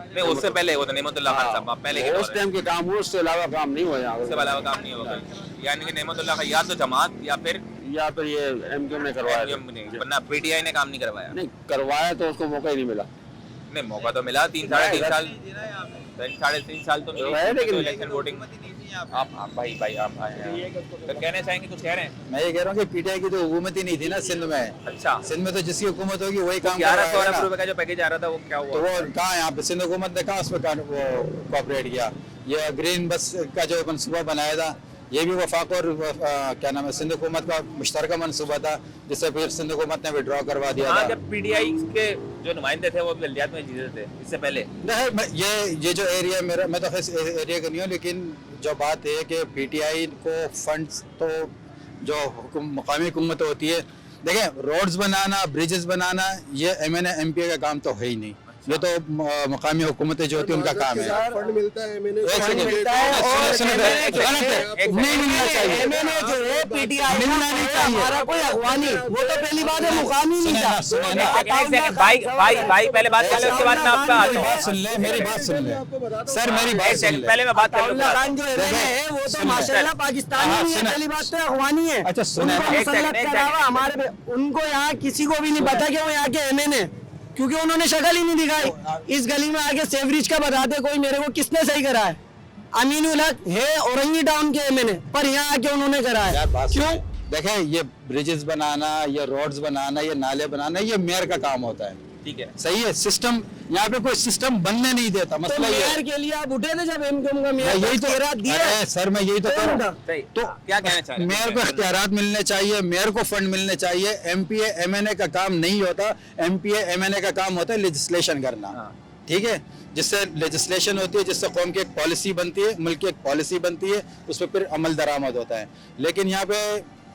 नहीं, उससे पहले वो तो नेमतुल्लाह खान साहब पहले उस टाइम के काम हुए, उससे अलावा काम नहीं हुआ यहाँ। उससे अलावा काम नहीं होगा, यानी कि नेमतुल्लाह खान या तो जमात या फिर या फिर ये एमक्यूएम ने करवाया था। वरना पीटीआई ने काम नहीं करवाया। नहीं करवाया तो उसको मौका ही नहीं मिला। नहीं मौका तो मिला, 3-3.5 साल 3.5 साल तो मिले इलेक्शन वोटिंग। आप भाई आप आए हैं तो कहना चाहेंगे, कुछ कह रहे हैं? मैं ये कह रहा हूँ कि पीटीआई की तो हुकूमत ही नहीं थी ना सिंध में। अच्छा, सिंध में तो जिसकी हुकूमत होगी वही काम 1100 अरब रुपए का जो पैकेज आ रहा था वो क्या हुआ? तो वो कहाँ यहाँ पे सिंध हुकूमत ने कहाँ उस पर वो कोऑपरेट किया। ये ग्रीन बस का जो मनसूबा बनाया था ये भी वफाक और क्या नाम है सिंध हुकूमत का मुश्तरका मनसूबा था, जिससे फिर सिंध हुकूमत ने विड्रॉ करवा दिया था। जब पीटीआई के जो नुमाइंदे थे वो बल्दियात में जीते थे इससे पहले। नहीं ये जो एरिया मेरा, मैं तो इस एरिया का नहीं हूँ, लेकिन जो बात है कि पीटीआई को फंड्स तो जो मकामी हुकूमत होती है, देखें रोड्स बनाना ब्रिजेस बनाना ये एमएनए एमपीए का काम तो है ही नहीं, ये तो मकामी हुकूमतें जो होती है उनका काम है। फंड मिलता है नहीं मिलना चाहिए, एमएनए जो है पीटीआई मिलना नहीं चाहिए, हमारा कोई अगवानी, वो तो पहली बात है मुकामी नहीं था। भाई पहले बात कर ले, उसके बाद मैं आपका बात सुन ले, मेरी बात सुन ले सर, मेरी बात सुन ले। पहले मैं बात कर लूंगा। जो एमएनए है वो तो माशाल्लाह पाकिस्तानी नहीं है, पहली बात तो अगवानी है। अच्छा सुने, हमारे उनको यहाँ किसी को भी नहीं पता कि वो यहाँ के एमएनए, क्योंकि उन्होंने शक्ल ही नहीं दिखाई। इस गली में आके सेवरेज का बताते कोई मेरे को किसने सही करा है? अमीनुल हक है औरंगी टाउन के एमएनए, पर यहाँ आके उन्होंने करा है। क्यों? देखें ये ब्रिजेस बनाना, ये रोड्स बनाना, ये नाले बनाना, ये मेयर का काम होता है, ठीक है, सही है। सिस्टम यहाँ पे कोई सिस्टम बनने नहीं देता। मसला तो मेयर के लिए आप उठे थे जब एमक्यूएम का मेयर यही तो दिया सर, मैं यही तो कह रहा हूँ। तो क्या कहना चाह रहे हैं? मेयर को इख्तियारात मिलने चाहिए, मेयर को फंड मिलने चाहिए। एमपीए एमएनए का काम नहीं होता, एमपीए एमएनए का काम होता है लेजिस्लेशन करना, ठीक है, जिससे लेजिस्लेशन होती है, जिससे कौम की एक पॉलिसी बनती है, मुल्क की एक पॉलिसी बनती है, उस पर फिर अमल दरामद होता है। लेकिन यहाँ पे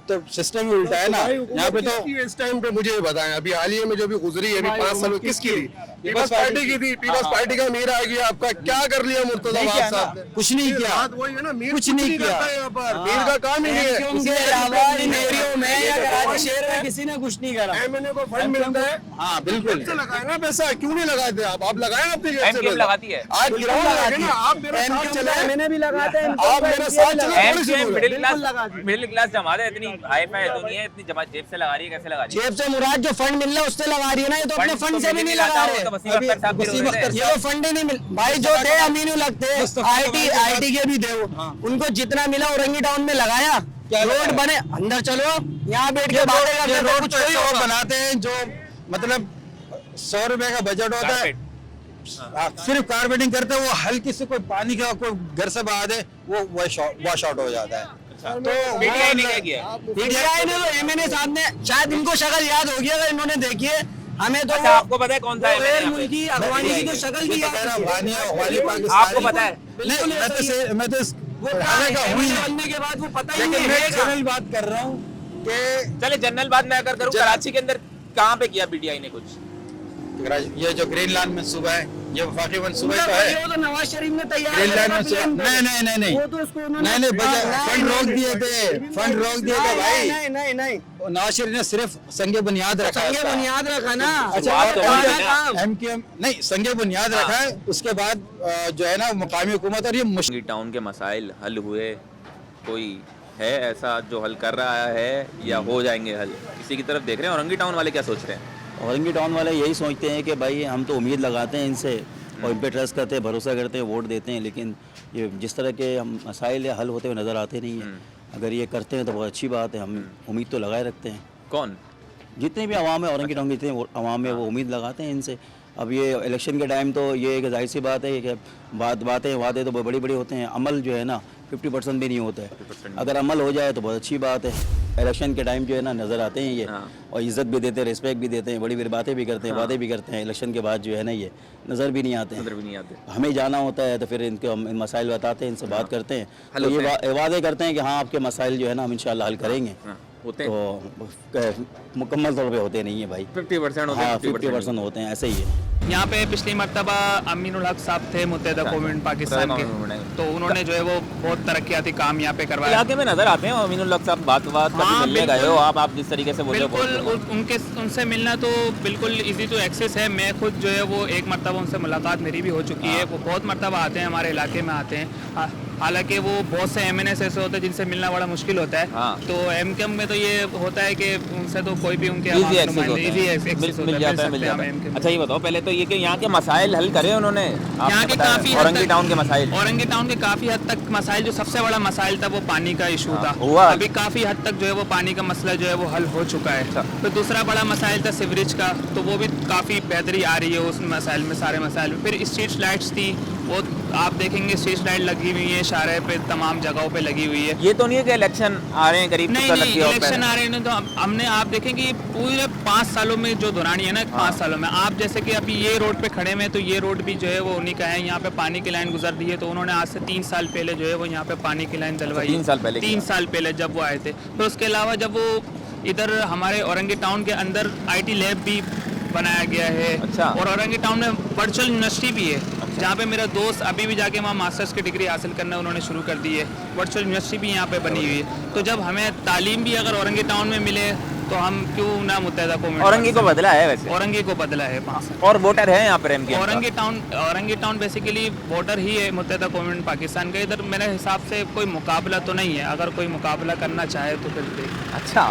तो सिस्टम ही उल्टा है ना। यहाँ पे तो इस टाइम पे मुझे बताएं, अभी हालिया में जो भी गुजरी है 5 साल किसकी थी? पीपल्स पार्टी की थी। पीपल्स पार्टी का मीर आ गया, आपका क्या कर लिया मुर्तजा साहब ने? कुछ नहीं किया, वही है ना, मीर कुछ नहीं किया यहाँ पर, मीर का काम ही नहीं है। उसके अलावा इन एरियो में या कराची शहर में किसी ने कुछ नहीं करा। एमएनए को फंड मिलता है, हाँ बिल्कुल लगाए ना पैसा, क्यों नहीं लगाते आप लगाए अपनी एमक्यूएम लगाती है, आज गिराओ लगे ना, आप मेरा साथ चले, एमएनए भी लगाते हैं, आप मेरा साथ चले। मिडिल क्लास जमात है, इतनी हाई फाई दुनिया है, इतनी जमात जेब से लगा रही है, कैसे लगा रही है? जेब से मुराद जो फंड मिल रहा है उससे लगा रही है ना, ये तो अपने फंड से भी नहीं लगा रहे। ये तो फंड ही नहीं मिल, भाई जो थे अमीनुल हक थे, आईटी के भी थे, उनको जितना मिला औरंगी टाउन में लगाया, रोड बने, अंदर चलो यहाँ बैठ के बातें करते, रोड तो बनाते हैं जो मतलब 100 रुपए का बजट होता है, सिर्फ कारपेटिंग करते हैं, वो हल्की से कोई पानी का कोई घर से बहा दे वो वॉश आउट हो जाता है। तो पीटीआई ने क्या किया? पीटीआई ने तो एमएनए साहब ने, शायद इनको शक्ल याद होगी अगर इन्होंने देखी है, हमें तो अच्छा, आपको पता है कौन सा है मुल्की अगवानी की तो शक्ल भी याद है। आपको पता है? मैं तो बनने के बाद वो पता ही नहीं है। जनरल बात कर रहा हूँ कि चले जनरल बात मैं अगर करूँ, कराची के अंदर कहाँ पे किया पीटीआई ने कुछ? ये जो ग्रीन लैंड मनसूबा है, ये वफाकी मनसूबा तो है, वो तो नवाज शरीफ ने तैयार ग्रीन लैंड मनसूबा नहीं वो तो उसको उन्होंने फंड रोक दिए थे भाई। नहीं नवाज शरीफ ने सिर्फ संगे बुनियाद रखा, संगे बुनियाद रखा ना। अच्छा एमक्यूएम नहीं संगे बुनियाद रखा है, उसके बाद जो है ना मुकामी हुकूमत और ये टाउन के मसाइल हल हुए, कोई है ऐसा जो हल कर रहा है या हो जाएंगे हल? किसी की तरफ देख रहे हैं? औरंगी टाउन वाले क्या सोच रहे हैं? औरंगी टाउन वाले यही सोचते हैं कि भाई हम तो उम्मीद लगाते हैं इनसे और इन पे ट्रस्ट करते हैं, भरोसा करते हैं, वोट देते हैं, लेकिन ये जिस तरह के हम मसाइल या हल होते हुए नज़र आते नहीं हैं। अगर ये करते हैं तो बहुत अच्छी बात है, हम उम्मीद तो लगाए रखते हैं। कौन? जितने भी अवाम है औरंगी टाउन, जितने अवाम है वो उम्मीद लगाते हैं इनसे। अब ये इलेक्शन के टाइम तो ये एक जाहिर सी बात है कि बातें वादे तो बड़ी बड़ी होते हैं, अमल जो है ना 50% भी नहीं होता है। अगर अमल हो जाए तो बहुत अच्छी बात है। इलेक्शन के टाइम जो है ना नज़र आते हैं ये, और इज़्ज़त भी देते हैं, रिस्पेक्ट भी देते हैं, बड़ी बड़ी बातें भी करते हैं, वादे भी करते हैं। इलेक्शन के बाद जो है ना ये नज़र भी नहीं आते हैं। हमें जाना होता है तो फिर इनको हम मसाइल बताते हैं, इनसे बात करते हैं, तो ये वादे करते हैं कि हाँ आपके मसाइल जो है ना हम इंशाल्लाह हल करेंगे। तो मुकम्मल तौर पे होते नहीं है भाई, 50% होते हैं, 50% होते हैं, ऐसे ही है। यहाँ पे पिछली मरतबा अमीनुल हक साहब थे मुत्तहिदा कौम पाकिस्तान के, तो उन्होंने जो है वो बहुत तरक्याती काम यहाँ पे करवाया। इलाके में नजर आते हैं अमीनुल हक साहब, बात कभी मिलने गए हो आप जिस तरीके से बोल रहे हो? बिल्कुल उनसे मिलना तो बिल्कुल इजी टू एक्सेस है। मैं खुद जो है वो एक मरतबा उनसे मुलाकात मेरी भी हो चुकी है। वो बहुत मरतबा आते हैं, हमारे इलाके में आते हैं। हालांकि वो बहुत से MNS ऐसे होते हैं जिनसे मिलना बड़ा मुश्किल होता है। तो MKM में तो ये होता है कि उनसे तो कोई भी उनके इजी एक्सेस मिल जाता है। अच्छा ये बताओ पहले तो ये कि यहाँ के मसाइल हल करे उन्होंने? यहाँ के काफी औरंगी टाउन के मसाइल, औरंगी टाउन के काफी हद तक मसाइल, जो सबसे बड़ा मसाइल था वो पानी का इशू था, अभी काफी हद तक जो है वो पानी का मसला जो है वो हल हो चुका है। तो दूसरा बड़ा मसाइल था सीवरेज का, तो वो भी काफी बेहतरी आ रही है उस मसाइल में, सारे मसाइल में। फिर स्ट्रीट लाइट्स थी, वो आप देखेंगे स्ट्रीट लाइट लगी हुई है शाहराह पे, तमाम जगहों पे लगी हुई है। ये तो नहीं है कि इलेक्शन आ रहे हैं करीब? नहीं इलेक्शन आ रहे हैं तो हमने, आप देखेंगे पूरे 5 सालों में जो दौरानी है ना, 5 सालों में आप जैसे कि अभी ये रोड पे खड़े हैं तो ये रोड भी जो है वो उन्हीं का है। यहाँ पे पानी की लाइन गुजर दी है, तो उन्होंने आज से 3 साल पहले जो है वो यहाँ पे पानी की लाइन डलवाई। 3 साल पहले? 3 साल पहले जब वो आए थे। तो उसके अलावा जब वो इधर हमारे औरंगी टाउन के अंदर IT लैब भी बनाया गया है। अच्छा। और औरंगी टाउन में वर्चुअल यूनिवर्सिटी भी है। अच्छा। जहाँ पे मेरा दोस्त अभी भी जाके वहाँ मास्टर्स की डिग्री हासिल करना उन्होंने शुरू कर दी है। वर्चुअल यूनिवर्सिटी भी यहाँ पे बनी हुई है। तो जब हमें तालीम भी अगर औरंगी टाउन में मिले तो हम क्यों ना मुत्तहिदा कौम। औरंगी को बदला है वैसे? औरंगी को बदला है 5 और वोटर है यहाँ पर MKM? Orangi town basically voter ही है मुत्तहिदा कौम पाकिस्तान का। इधर मेरे हिसाब से कोई मुकाबला तो नहीं है, अगर कोई मुकाबला करना चाहे तो फिर। अच्छा,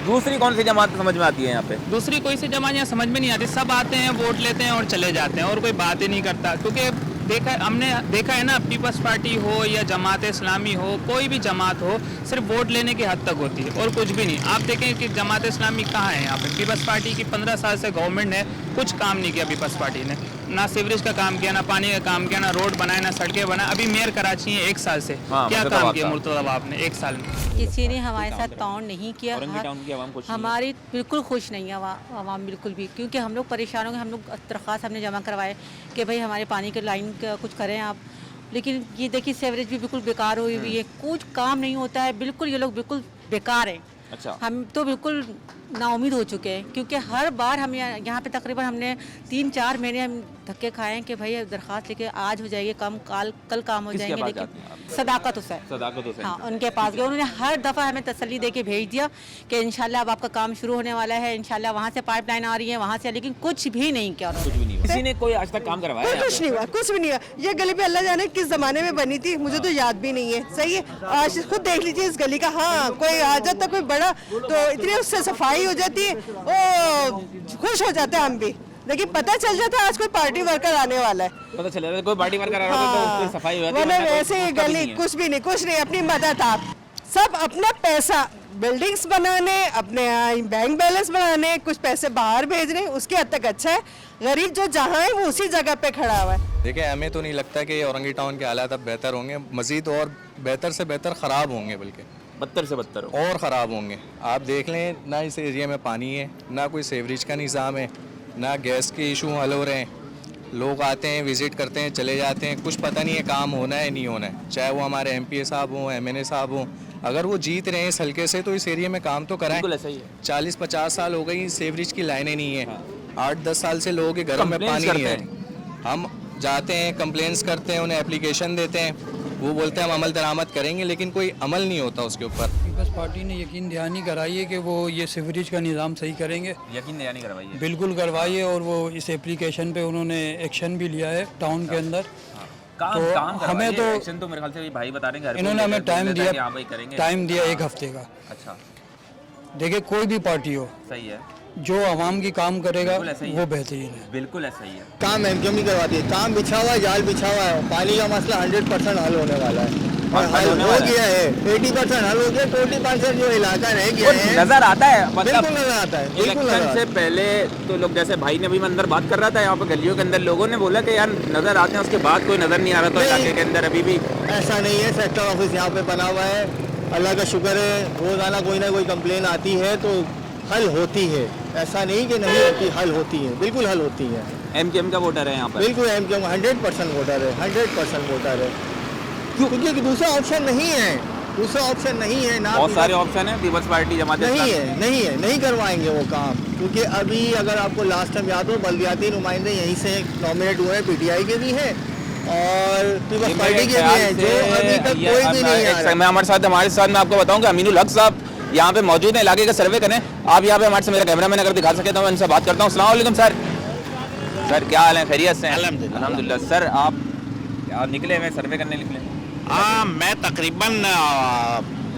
दूसरी कौन सी जमात समझ में आती है यहाँ पे? दूसरी कोई सी जमात यहाँ समझ में नहीं आती। सब आते हैं, वोट लेते हैं और चले जाते हैं, और कोई बात ही नहीं करता। क्योंकि हमने देखा है ना, पीपल्स पार्टी हो या जमात इस्लामी हो, कोई भी जमात हो, सिर्फ वोट लेने की हद तक होती है और कुछ भी नहीं। आप देखें कि जमात इस्लामी कहाँ है यहाँ पे? पीपल्स पार्टी की 15 साल से गवर्नमेंट है, कुछ काम नहीं किया पीपल्स पार्टी ने, ना सीवरेज का काम किया, ना पानी का काम किया, ना रोड बनाए, ना सड़कें बनाए। अभी मेयर कराची है 1 साल से, क्या काम किया मुर्तज़ा आपने 1 साल में? किसी ने हमारे साथ ताउन नहीं किया। हमारी बिल्कुल खुश नहीं है आवाम, बिल्कुल भी, क्योंकि हम लोग परेशान हो गए। हम लोग दरख्वास्त हमने जमा करवाए कि भाई हमारे पानी की लाइन का कुछ करें आप, लेकिन ये देखिए सीवरेज भी बिल्कुल बेकार हुई हुई है, कुछ काम नहीं होता है, बिल्कुल ये लोग बिल्कुल बेकार हैं। अच्छा। हम तो बिल्कुल नाउमीद हो चुके हैं, क्योंकि हर बार हम यहाँ पे तकरीबन हमने 3-4 महीने हम धक्के खाए हैं कि भाई दरख्वास्त लेके आज हो जाएगी काम, कल काम हो जाएंगे, लेकिन सदाकत हुसैन, हाँ, उनके पास गए। उन्होंने हर दफ़ा हमें तसल्ली दे के भेज दिया कि इंशाल्लाह अब आपका काम शुरू होने वाला है, इंशाल्लाह वहाँ से पाइपलाइन आ रही है, वहाँ से, लेकिन कुछ भी नहीं किया। किसी ने कोई आज तक काम करवाया? कुछ नहीं हुआ, कुछ भी नहीं हुआ। ये गली पे अल्लाह जाने किस जमाने में बनी थी, मुझे तो याद भी नहीं है। सही है, आज खुद देख लीजिए इस गली का। हाँ, कोई आ जाता कोई बड़ा तो इतनी उससे सफाई हो जाती है, ओ खुश हो जाते हैं हम भी, लेकिन पता चल जाता है आज कोई पार्टी वर्कर आने वाला है। पता चल जाता है कोई पार्टी वर्कर आ रहा है तो उसकी सफाई हो जाती है। वरना वैसे ही गली कुछ भी नहीं, अपनी मदद। आप सब अपना पैसा बिल्डिंग्स बनाने, अपने बैंक बैलेंस बनाने, कुछ पैसे बाहर भेजने, उसके हद तक अच्छा है। गरीब जो जहाँ है वो उसी जगह पे खड़ा हुआ है। देखिए, हमें तो नहीं लगता कि औरंगी टाउन के हालात अब बेहतर होंगे, मजीद और बेहतर से बेहतर ख़राब होंगे, बल्कि बदतर से बदतर और ख़राब होंगे। आप देख लें, ना इस एरिया में पानी है, ना कोई सीवरेज का निज़ाम है, ना गैस के इशू हल हो रहे हैं। लोग आते हैं, विज़िट करते हैं, चले जाते हैं, कुछ पता नहीं है काम होना है नहीं होना है। चाहे वो हमारे MPA साहब हों, MNA साहब हों, अगर वो जीत रहे हैं इस हल्के से तो इस एरिया में काम तो कराएं। 40-50 साल हो गई, सीवरेज की लाइनें नहीं है। 8-10 साल से लोगों के घरों में पानी नहीं है। हम जाते हैं, कंप्लेंट्स करते हैं, उन्हें एप्लीकेशन देते हैं, वो बोलते हैं हम अमल दरामद करेंगे, लेकिन कोई अमल नहीं होता उसके ऊपर। पीपल्स पार्टी ने यकीन दहानी कराई है कि वो ये सीवरेज का निज़ाम सही करेंगे। यकीन दहानी करवाई है? बिल्कुल करवाई है, और वो इस एप्लीकेशन पे उन्होंने एक्शन भी लिया है टाउन के अंदर। काम हमें तो एक्शन तो मेरे ख्याल से भाई बता रहे हैं, इन्होंने हमें टाइम दिया, हाँ। 1 हफ्ते का। अच्छा, देखिए कोई भी पार्टी हो, सही है, जो आवाम की काम करेगा वो बेहतरीन है। बिल्कुल ऐसा ही है। काम MKM ही करवाती है, काम बिछा हुआ है, जाल बिछा हुआ है। पानी का मसला 100% हल होने वाला है, और हल हो गया है। 80% हल हो गया, 20% जो इलाका रह गया है नजर आता है, बिल्कुल नजर आता है। इलेक्शन से पहले तो लोग, जैसे भाई ने भी अंदर बात कर रहा था, यहाँ पे गलियों के अंदर लोगों ने बोला कि यार नजर आते हैं, उसके बाद कोई नजर नहीं आ रहा था इलाके के अंदर अभी भी। ऐसा नहीं है, सेक्टर ऑफिस यहाँ पे बना हुआ है, अल्लाह का शुक्र है, रोजाना कोई ना कोई कंप्लेन आती है तो हल होती है। ऐसा नहीं कि नहीं होती, हल होती है, बिल्कुल हल होती है। MKM का वोटर है यहाँ पर? बिल्कुल MKM 100% वोटर है, 100% वोटर है, क्योंकि दूसरा ऑप्शन नहीं है। दूसरा ऑप्शन नहीं है ना। बहुत सारे ऑप्शन है, पीपल्स पार्टी, जमात नहीं है, नहीं करवाएंगे वो काम, क्योंकि अभी अगर आपको लास्ट टाइम याद हो बल्दियाती नुमाइंदे यहीं से नॉमिनेट हुए हैं, पीटीआई के भी हैं और पीपल्स पार्टी के भी हैं, जो अभी तक कोई भी नहीं आया। मैं हमारे साथ मैं आपको बताऊं कि अमीनुल हक साहब यहाँ पे मौजूद हैं, इलाके का सर्वे करें आप यहाँ पे हमारे से, मेरा कैमरामैन अगर दिखा सके तो मैं इनसे बात करता हूँ। अस्सलाम वालेकुम सर। सर क्या हाल है, खैरियत से? अल्हम्दुलिल्लाह। सर आप निकले हुए सर्वे करने निकले? हाँ, मैं तकरीबन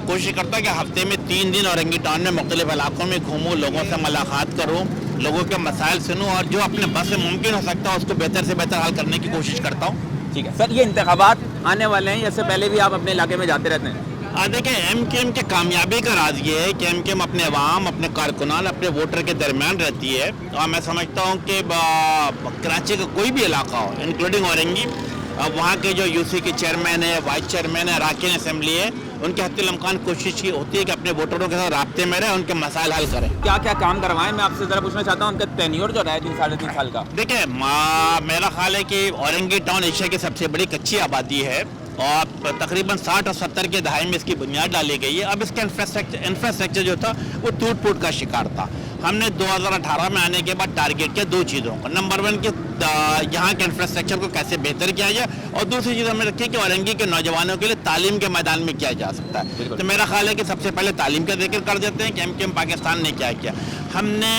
कोशिश करता हूँ कि हफ्ते में 3 दिन औरंगी टाउन में मुख्तलिफ इलाकों में घूमूँ, लोगों से मुलाकात करूँ, लोगों के मसाइल सुनूँ और जो अपने बस से मुमकिन हो सकता है उसको बेहतर से बेहतर हल करने की कोशिश करता हूँ। ठीक है सर, ये इंतखाबात आने वाले हैं, इससे पहले भी आप अपने इलाके में जाते रहते हैं? देखिए, एमकेएम के कामयाबी का राज ये है कि एमकेएम अपने अवाम, अपने कारकुनान, अपने वोटर के दरमियान रहती है और मैं समझता हूँ कि कराची का कोई भी इलाका हो इंक्लूडिंग औरंगी, वहाँ के जो यूसी के चेयरमैन है, वाइस चेयरमैन है, अरकान असेंबली है, उनके हत्तुल इम्कान कोशिश होती है कि अपने वोटरों के साथ राब्ते में रहें, उनके मसाइल हल करें। क्या क्या काम करवाएं, मैं आपसे ज़रा पूछना चाहता हूँ, उनका टेन्योर जो रहा है 3-3.5 साल का? देखिए, मेरा ख्याल है कि औरंगी टाउन एशिया की सबसे बड़ी कच्ची आबादी है और तकरीबन 60 और 70 के दहाई में इसकी बुनियाद डाली गई है। अब इसका इंफ्रास्ट्रक्चर जो था वो टूट फूट का शिकार था। हमने 2018 में आने के बाद टारगेट किया 2 चीज़ों को। नंबर 1 कि यहाँ के इंफ्रास्ट्रक्चर को कैसे बेहतर किया जाए और दूसरी चीज़ हमने रखी कि औरंगी के नौजवानों के लिए तालीम के मैदान में किया जा सकता है। तो मेरा ख्याल है कि सबसे पहले तालीम का जिक्र कर देते हैं कि एमकेएम पाकिस्तान ने क्या किया। हमने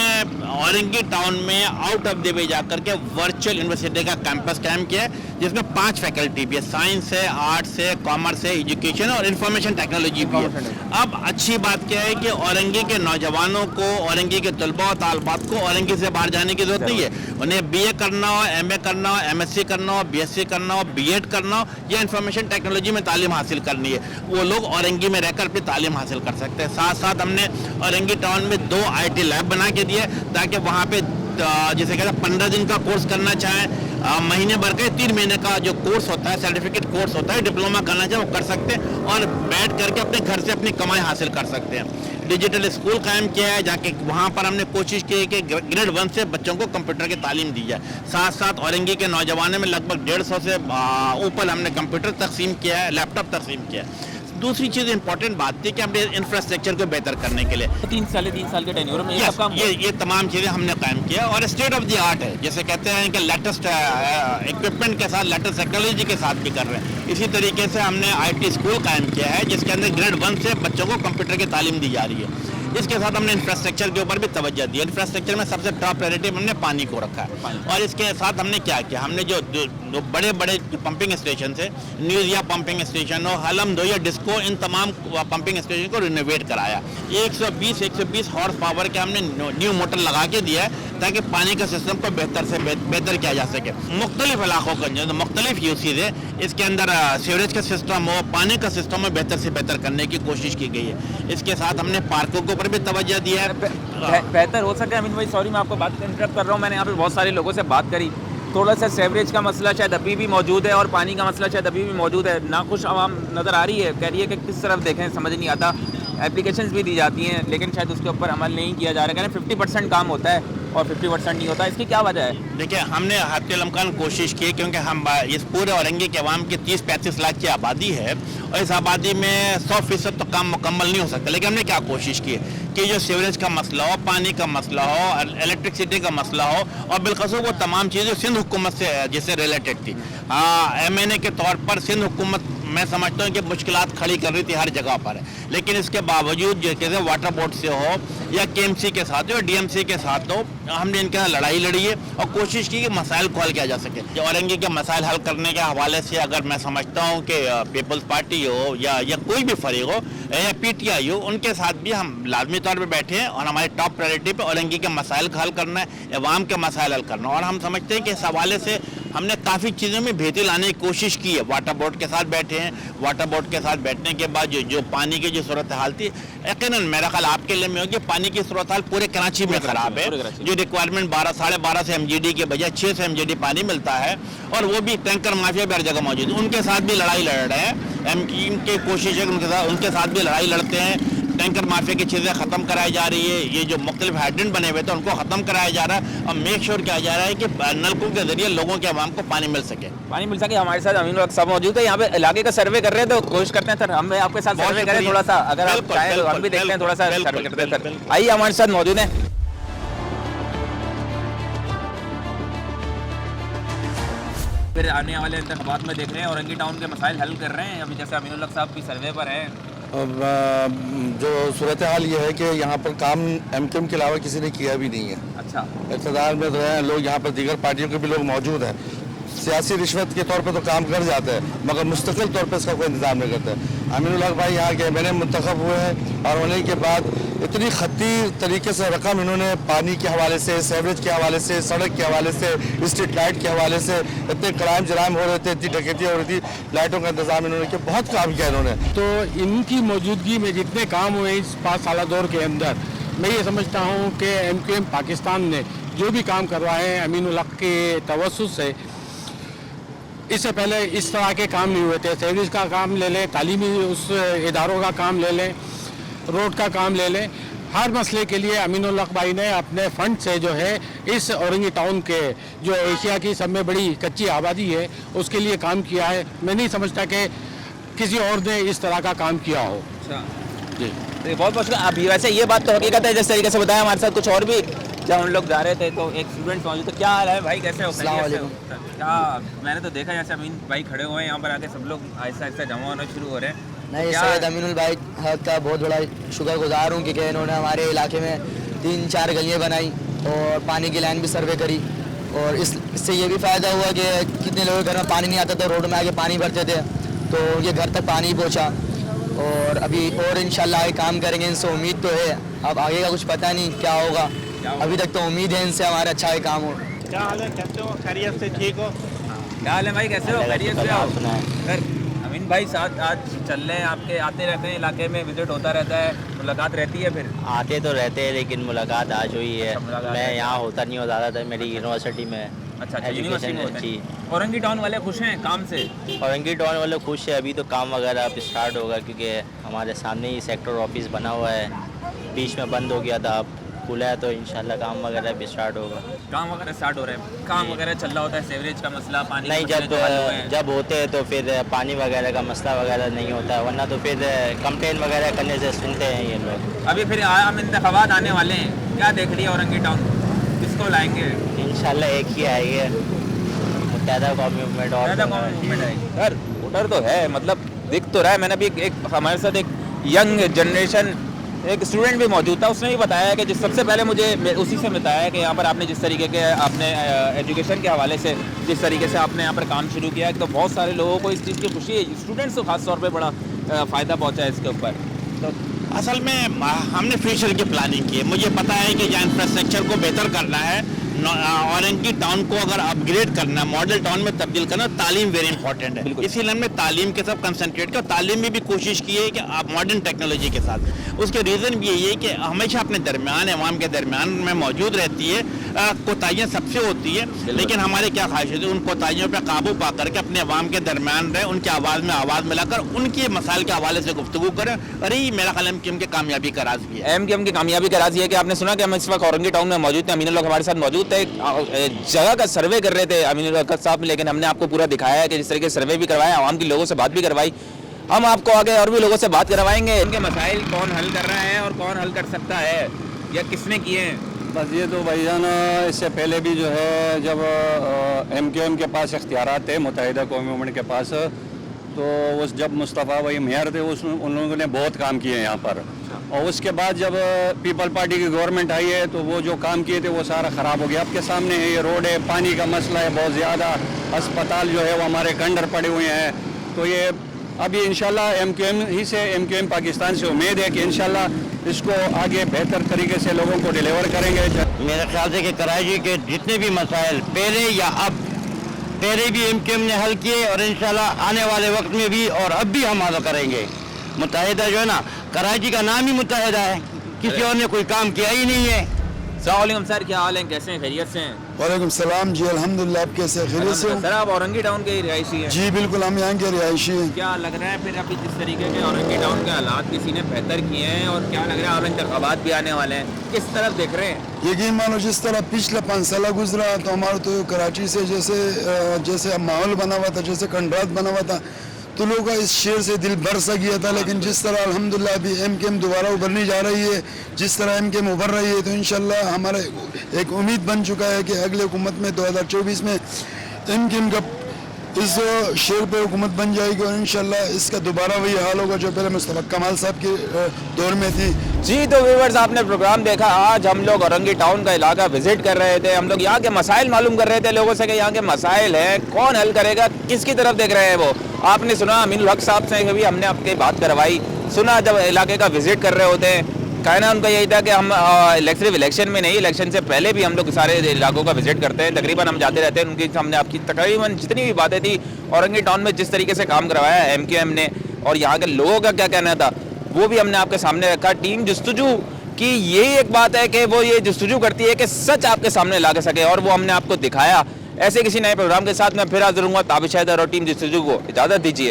औरंगी टाउन में आउट ऑफ द वे जाकर के वर्चुअल यूनिवर्सिटी का कैंपस कायम किया है, जिसमें 5 फैकल्टी भी है, साइंस है, आर्ट्स है, कॉमर्स है, एजुकेशन और इंफॉर्मेशन टेक्नोलॉजी भी है। अब अच्छी बात क्या है कि औरंगी के नौजवानों को, औरंगी के तलबा और तालबात को औरंगी से बाहर जाने की जरूरत नहीं है। उन्हें बीए करना हो, एमए करना हो, एमएससी करना हो, बीएससी करना हो, बीएड करना हो या इंफॉर्मेशन टेक्नोलॉजी में तालीम हासिल करनी है, वो लोग औरंगी में रहकर अपनी तालीम हासिल कर सकते हैं। साथ साथ हमने औरंगी टाउन में 2 IT लैब बना के दिए ताकि वहाँ पे जैसे कहते हैं 15 दिन का कोर्स करना चाहें, महीने भर का 3 महीने का जो कोर्स होता है, सर्टिफिकेट कोर्स होता है, डिप्लोमा करना चाहे वो कर सकते हैं और बैठ करके अपने घर से अपनी कमाई हासिल कर सकते हैं। डिजिटल स्कूल कायम किया है जाके वहाँ पर हमने कोशिश की है कि ग्रेड 1 से बच्चों को कंप्यूटर की तालीम दी जाए। साथ साथ औरंगी के नौजवानों में लगभग 150 से ऊपर हमने कंप्यूटर तकसीम किया है, लैपटॉप तकसीम किया है। दूसरी चीज़ इंपॉर्टेंट बात थी कि हमने इंफ्रास्ट्रक्चर को बेहतर करने के लिए 3 साल के टेन्योर में ये तमाम चीज़ें हमने कायम किया और स्टेट ऑफ द आर्ट है, जैसे कहते हैं कि लेटेस्ट इक्विपमेंट के साथ, लेटेस्ट टेक्नोलॉजी के साथ भी कर रहे हैं। इसी तरीके से हमने IT स्कूल कायम किया है जिसके अंदर ग्रेड 1 से बच्चों को कंप्यूटर की तालीम दी जा रही है। इसके साथ हमने इंफ्रास्ट्रक्चर के ऊपर भी तवज्जो दी है। इंफ्रास्ट्रक्चर में सबसे टॉप प्रायोरिटी हमने पानी को रखा है और इसके साथ हमने क्या किया, हमने जो बड़े बड़े पंपिंग स्टेशन है, न्यूजिया पंपिंग स्टेशन हो, हलम 2 या डिस्को, इन तमाम पंपिंग स्टेशन को रिनोवेट कराया। 120 हॉर्स पावर के हमने न्यू मोटर लगा के दिया है ताकि पानी का सिस्टम को बेहतर से बेहतर किया जा सके। मुख्तलिफ इलाकों का जो मुख्तलिफ यूसेज है, इसके अंदर सीवरेज का सिस्टम हो, पानी का सिस्टम हो, बेहतर से बेहतर करने की कोशिश की गई है। इसके साथ हमने पार्कों को भी तवज्जो दिया है। बेहतर हो सके। अमीन भाई सॉरी मैं आपको बात इंटरप्ट कर रहा हूँ, मैंने यहाँ पे बहुत सारे लोगों से बात करी, थोड़ा सा सेवरेज का मसला शायद अभी भी मौजूद है और पानी का मसला शायद अभी भी मौजूद है। नाखुश आवाम नज़र आ रही है, कह रही है कि किस तरफ देखें समझ नहीं आता। एप्लीकेशंस भी दी जाती हैं लेकिन शायद उसके ऊपर अमल नहीं किया जा रहा है। कह रहे 50% काम होता है और 50% नहीं होता, इसकी क्या वजह है? देखिए, हमने हत्तुल इम्कान कोशिश की क्योंकि हम इस पूरे औरंगी के अवाम की 30-35 लाख की आबादी है और इस आबादी में 100% तो काम मुकम्मल नहीं हो सकता। लेकिन हमने क्या कोशिश की कि जो सीवरेज का मसला हो, पानी का मसला हो, इलेक्ट्रिसिटी का मसला हो और बिलखसूस वो तमाम चीज़ें सिंध हुकूमत से जिससे रिलेटेड थी। MNA के तौर पर सिंध हुकूमत मैं समझता हूँ कि मुश्किलात खड़ी कर रही थी हर जगह पर, लेकिन इसके बावजूद जैसे वाटर बोर्ड से हो या KMC के साथ हो या DMC के साथ हो, हमने इनके साथ लड़ाई लड़ी है और कोशिश की कि मसाइल को हल किया जा सके। जो औरंगी के मसाइल हल करने के हवाले से अगर मैं समझता हूँ कि पीपल्स पार्टी हो या कोई भी फरीक हो या PTI हो, उनके साथ भी हम लाजमी तौर पर बैठे हैं और हमारी टॉप प्रायोरिटी पे औरंगी के मसाइल का हल करना है, अवाम के मसाइल हल करना। और हम समझते हैं कि इस हवाले से हमने काफ़ी चीज़ों में बेहतरी लाने की कोशिश की है। वाटर बोर्ड के साथ बैठे हैं, वाटर बोर्ड के साथ बैठने के बाद जो पानी की जो सूरत हाल थी, यकीनन मेरा ख्याल आपके लिए में होगी, पानी की सूरत हाल पूरे कराची में ख़राब है। जो रिक्वायरमेंट 12-12.5 से MGD के बजाय 6 से MGD पानी मिलता है और वो भी टैंकर माफिया भी हर जगह मौजूद है। उनके साथ भी लड़ाई लड़ रहे हैं, इनकी कोशिश है उनके साथ भी लड़ाई लड़ते हैं। टैंकर माफिया की चीज़ें ख़त्म कराई जा रही है, ये जो मुख्तलिफ हाइड्रेंट बने हुए थे उनको ख़त्म कराया जा रहा है और मेक श्योर किया जा रहा है कि नलकों के जरिए लोगों के आवाम को पानी मिल सके। हमारे साथ अमीन वक्त साहब मौजूद है, यहाँ पे इलाके का सर्वे कर रहे हैं, तो कोशिश करते हैं सर हम आपके साथ सर्वे करें थोड़ा सा, अगर आप चाहें तो हम भी देखते हैं थोड़ा सा सर्वे करते हैं सर। आइए हमारे साथ मौजूद है। फिर आने वाले इंतखाबात में देख रहे हैं औरंगी टाउन के मसाइल हल कर रहे हैं, अभी जैसे अमीनुल हक साहब भी सर्वे पर हैं। जो सूरत हाल ये है कि यहाँ पर काम एमकेएम के अलावा किसी ने किया भी नहीं है। अच्छा, इक़्तिदार में रहे हैं लोग, यहाँ पर दीगर पार्टियों के भी लोग मौजूद हैं, सियासी रिश्वत के तौर पे तो काम कर जाते हैं मगर मुस्तकिल तौर पे इसका कोई इंतजाम नहीं करते। अमीनुल हक भाई यहाँ के मैंने मुंतखब हुए हैं और होने के बाद इतनी खतीर तरीके से रकम इन्होंने पानी के हवाले से, सेवरेज के हवाले से, सड़क के हवाले से, स्ट्रीट लाइट के हवाले से, इतने क्राइम जराइम हो रहे थे, इतनी डकैती हो रही थी, लाइटों का इंतजाम इन्होंने किया, बहुत काम किया इन्होंने। तो इनकी मौजूदगी में जितने काम हुए इस 5 साल दौर के अंदर, मैं ये समझता हूँ कि एमकेएम पाकिस्तान ने जो भी काम करवाए हैं अमीनुल हक के तवस्सुत से, इससे पहले इस तरह के काम नहीं हुए थे। सेवरेज का काम ले लें, तालीमी उस इदारों का काम ले लें, रोड का काम ले लें, हर मसले के लिए अमीनुल हक भाई ने अपने फंड से जो है इस औरंगी टाउन के जो एशिया की सब में बड़ी कच्ची आबादी है उसके लिए काम किया है। मैं नहीं समझता कि किसी और ने इस तरह का काम किया हो। अच्छा जी, तो बहुत बहुत अभी वैसे ये बात तो हकीकत है, जिस तरीके से बताया हमारे साथ कुछ और भी जब हम लोग जा रहे थे तो एक स्टूडेंट मौजूद। तो क्या हाल है भाई, कैसे हो? क्या मैंने तो देखा जैसे अमीन भाई खड़े हुए हैं यहाँ पर आके, सब लोग आहिस्ता आहिस्ता जमा होना शुरू हो रहे हैं। नहीं, सैयद अमीनुल भाई का बहुत बड़ा शुक्रगुजार हूँ कि इन्होंने हमारे इलाके में 3-4 गलियाँ बनाई और पानी की लाइन भी सर्वे करी और इससे ये भी फ़ायदा हुआ कि कितने लोगों के घर में पानी नहीं आता था, रोड में आके पानी भरते थे तो उनके घर तक पानी पहुँचा और अभी और इंशाल्लाह आगे काम करेंगे, इनसे उम्मीद तो है। अब आगे का कुछ पता नहीं क्या होगा, अभी तक तो उम्मीद है इनसे हमारा अच्छा काम हो। क्या हाल है, कैसे हो? खैरियत से ठीक हो? क्या हाल है भाई, कैसे हो? खैरियत से हो? अमीन भाई साथ आज चल रहे हैं आपके, आते रहते हैं इलाके में, विजिट होता रहता है, मुलाकात रहती है? फिर आते तो रहते हैं लेकिन मुलाकात आज हुई है। मैं यहाँ होता नहीं हो ज़्यादातर, मेरी यूनिवर्सिटी में। अच्छा, यूनिवर्सिटी में जी। औरंगी टाउन वाले खुश हैं काम से? औरंगी टाउन वाले खुश है, अभी तो काम वगैरह अब स्टार्ट होगा क्योंकि हमारे सामने ही सेक्टर ऑफिस बना हुआ है, बीच में बंद हो गया था, अब खुला है तो इंशाल्लाह काम वगैरह भी स्टार्ट होगा। काम वगैरह स्टार्ट हो रहे हैं, काम वगैरह चल रहा होता है, सेवरेज का मसला, पानी नहीं, जब होते हैं तो फिर पानी वगैरह का मसला वगैरह नहीं होता है, वरना तो फिर कंप्लेन वगैरह करने से सुनते हैं ये लोग। अभी फिर आम इंतखाबात आने वाले हैं, क्या देख लिया औरंगी टाउन, किसको लाएंगे? इंशाल्लाह एक ही आएंगे, मुत्तहिदा कौमी मूवमेंट। सर उधर तो है, मतलब दिख तो रहा है। मैंने अभी एक हमारे साथ एक यंग जनरेशन एक स्टूडेंट भी मौजूद था, उसने भी बताया कि जिस सबसे पहले मुझे उसी से बताया कि यहाँ पर आपने जिस तरीके के आपने एजुकेशन के हवाले से जिस तरीके से आपने यहाँ पर काम शुरू किया है तो बहुत सारे लोगों को इस चीज़ की खुशी है, स्टूडेंट्स को खास तौर पे बड़ा फ़ायदा पहुँचा है इसके ऊपर। तो असल में हमने फ्यूचर की प्लानिंग की है, मुझे पता है कि यहाँ इंफ्रास्ट्रक्चर को बेहतर करना है, औरंगी टाउन को अगर अपग्रेड करना, मॉडल टाउन में तब्दील करना, तालीम वेरी इंपॉर्टेंट है, इसीलिए हमने तालीम के साथ कंसंट्रेट किया। तालीम में भी कोशिश की है कि आप मॉडर्न टेक्नोलॉजी के साथ, उसके रीज़न भी यही है कि हमेशा अपने दरमियान अवाम के दरमियान में मौजूद रहती है, कोताहियाँ सबसे होती है, लेकिन हमारे क्या ख्वाहिश है उन कोताहियों पर काबू पा करके अपने अवाम के दरमियान रहे, उनकी आवाज़ में आवाज़ मिलाकर उनके मसाइल के हवाले से गुफ्तगू करें। अरे मेरा ख्याल एमकेएम की कामयाबी का राज भी है। एमकेएम की कामयाबी का राज ये है कि आपने सुना कि हम इस वक्त औरंगी टाउन में मौजूद थे, अमीनुल हक हमारे साथ मौजूद थे, जगह का सर्वे कर रहे थे अमीनुल हक साहब, लेकिन हमने आपको पूरा दिखाया है कि जिस तरीके से सर्वे भी करवाया, आवाम के लोगों से बात भी करवाई, हम आपको आगे और भी लोगों से बात करवाएंगे। इनके मसाइल कौन हल कर रहा है और कौन हल कर सकता है या किसने किए हैं? बस ये तो भाईजान इससे पहले भी जो है जब एमकेएम के पास इख्तियारात थे, मुत्तहिदा कौमी मूवमेंट के पास, तो उस जब मुस्तफ़ा भाई मेयर थे उन लोगों ने बहुत काम किए हैं यहाँ पर, और उसके बाद जब पीपल पार्टी की गवर्नमेंट आई है तो वो जो काम किए थे वो सारा ख़राब हो गया। आपके सामने है, ये रोड है, पानी का मसला है बहुत ज़्यादा, अस्पताल जो है वो हमारे खंडर पड़े हुए हैं। तो ये अभी इंशाल्लाह एमकेएम ही से, एमकेएम पाकिस्तान से उम्मीद है कि इंशाल्लाह इसको आगे बेहतर तरीके से लोगों को डिलीवर करेंगे। मेरे ख्याल से कि कराची के जितने भी मसाइल पहले या अब, पहले भी एमकेएम ने हल किए और इंशाल्लाह आने वाले वक्त में भी और अब भी हम हल करेंगे। मुत्तहिदा जो है ना, कराची का नाम ही मुत्तहिदा है, किसी और ने कोई काम किया ही नहीं है। अस्सलाम वालेकुम सर, क्या हाल है, कैसे हैं, खैरियत से हैं? वालेकुम सलाम जी, अल्हम्दुलिल्लाह। आप कैसे खैरियत से हो? सर आप औरंगी टाउन के रिहायशी हैं? जी बिल्कुल, हम यहाँ के रिहायशी हैं। क्या लग रहा है फिर अभी जिस तरीके के औरंगी टाउन के हालात किसी ने बेहतर किए हैं, और क्या लग रहा है और इंतखाबात भी आने वाले हैं, किस तरफ देख रहे हैं? यकीन मानो जिस तरह पिछला 5 साल गुजरा तो हमारा तो कराची से जैसे माहौल बना हुआ था, जैसे कंट्रास्ट बना हुआ था, तो लोगों का इस शेर से दिल भर सा गया था। लेकिन जिस तरह अल्हम्दुलिल्लाह अभी एमकेएम दोबारा उभरने जा रही है, जिस तरह एमकेएम उभर रही है, तो इंशाल्लाह हमारा एक उम्मीद बन चुका है कि अगले हुकूमत में 2024 में एमकेएम का इस शेर पे हुकूमत बन जाएगी, और इंशाल्लाह इसका दोबारा वही हाल होगा जो पहले मुस्तफा कमाल साहब के दौर में थी। जी तो व्यूअर्स, आपने प्रोग्राम देखा। आज हम लोग औरंगी टाउन का इलाका विजिट कर रहे थे। हम लोग यहाँ के मसाइल मालूम कर रहे थे लोगों से कि यहाँ के मसाइल हैं, कौन हल करेगा, किसकी तरफ देख रहे हैं वो। आपने सुना अमीनुल हक साहब से भी हमने आपकी बात करवाई, सुना जब इलाके का विजिट कर रहे होते हैं। कहना उनका यही था कि हम सिर्फ इलेक्शन में नहीं, इलेक्शन से पहले भी हम लोग सारे इलाकों का विजिट करते हैं, तकरीबन हम जाते रहते हैं। उनकी हमने आपकी तकरीबन जितनी भी बातें थी औरंगी टाउन में जिस तरीके से काम करवाया एमकेएम ने, और यहाँ के लोगों का क्या कहना था, वो भी हमने आपके सामने रखा। टीम जस्तुजू की यही एक बात है कि वो ये जस्तुजू करती है कि सच आपके सामने ला सके, और वो हमने आपको दिखाया। ऐसे किसी नए प्रोग्राम के साथ मैं फिर हाजिर हूँगा। ताबिश हैदर और टीम जस्तुजू को इजाज़त दीजिए।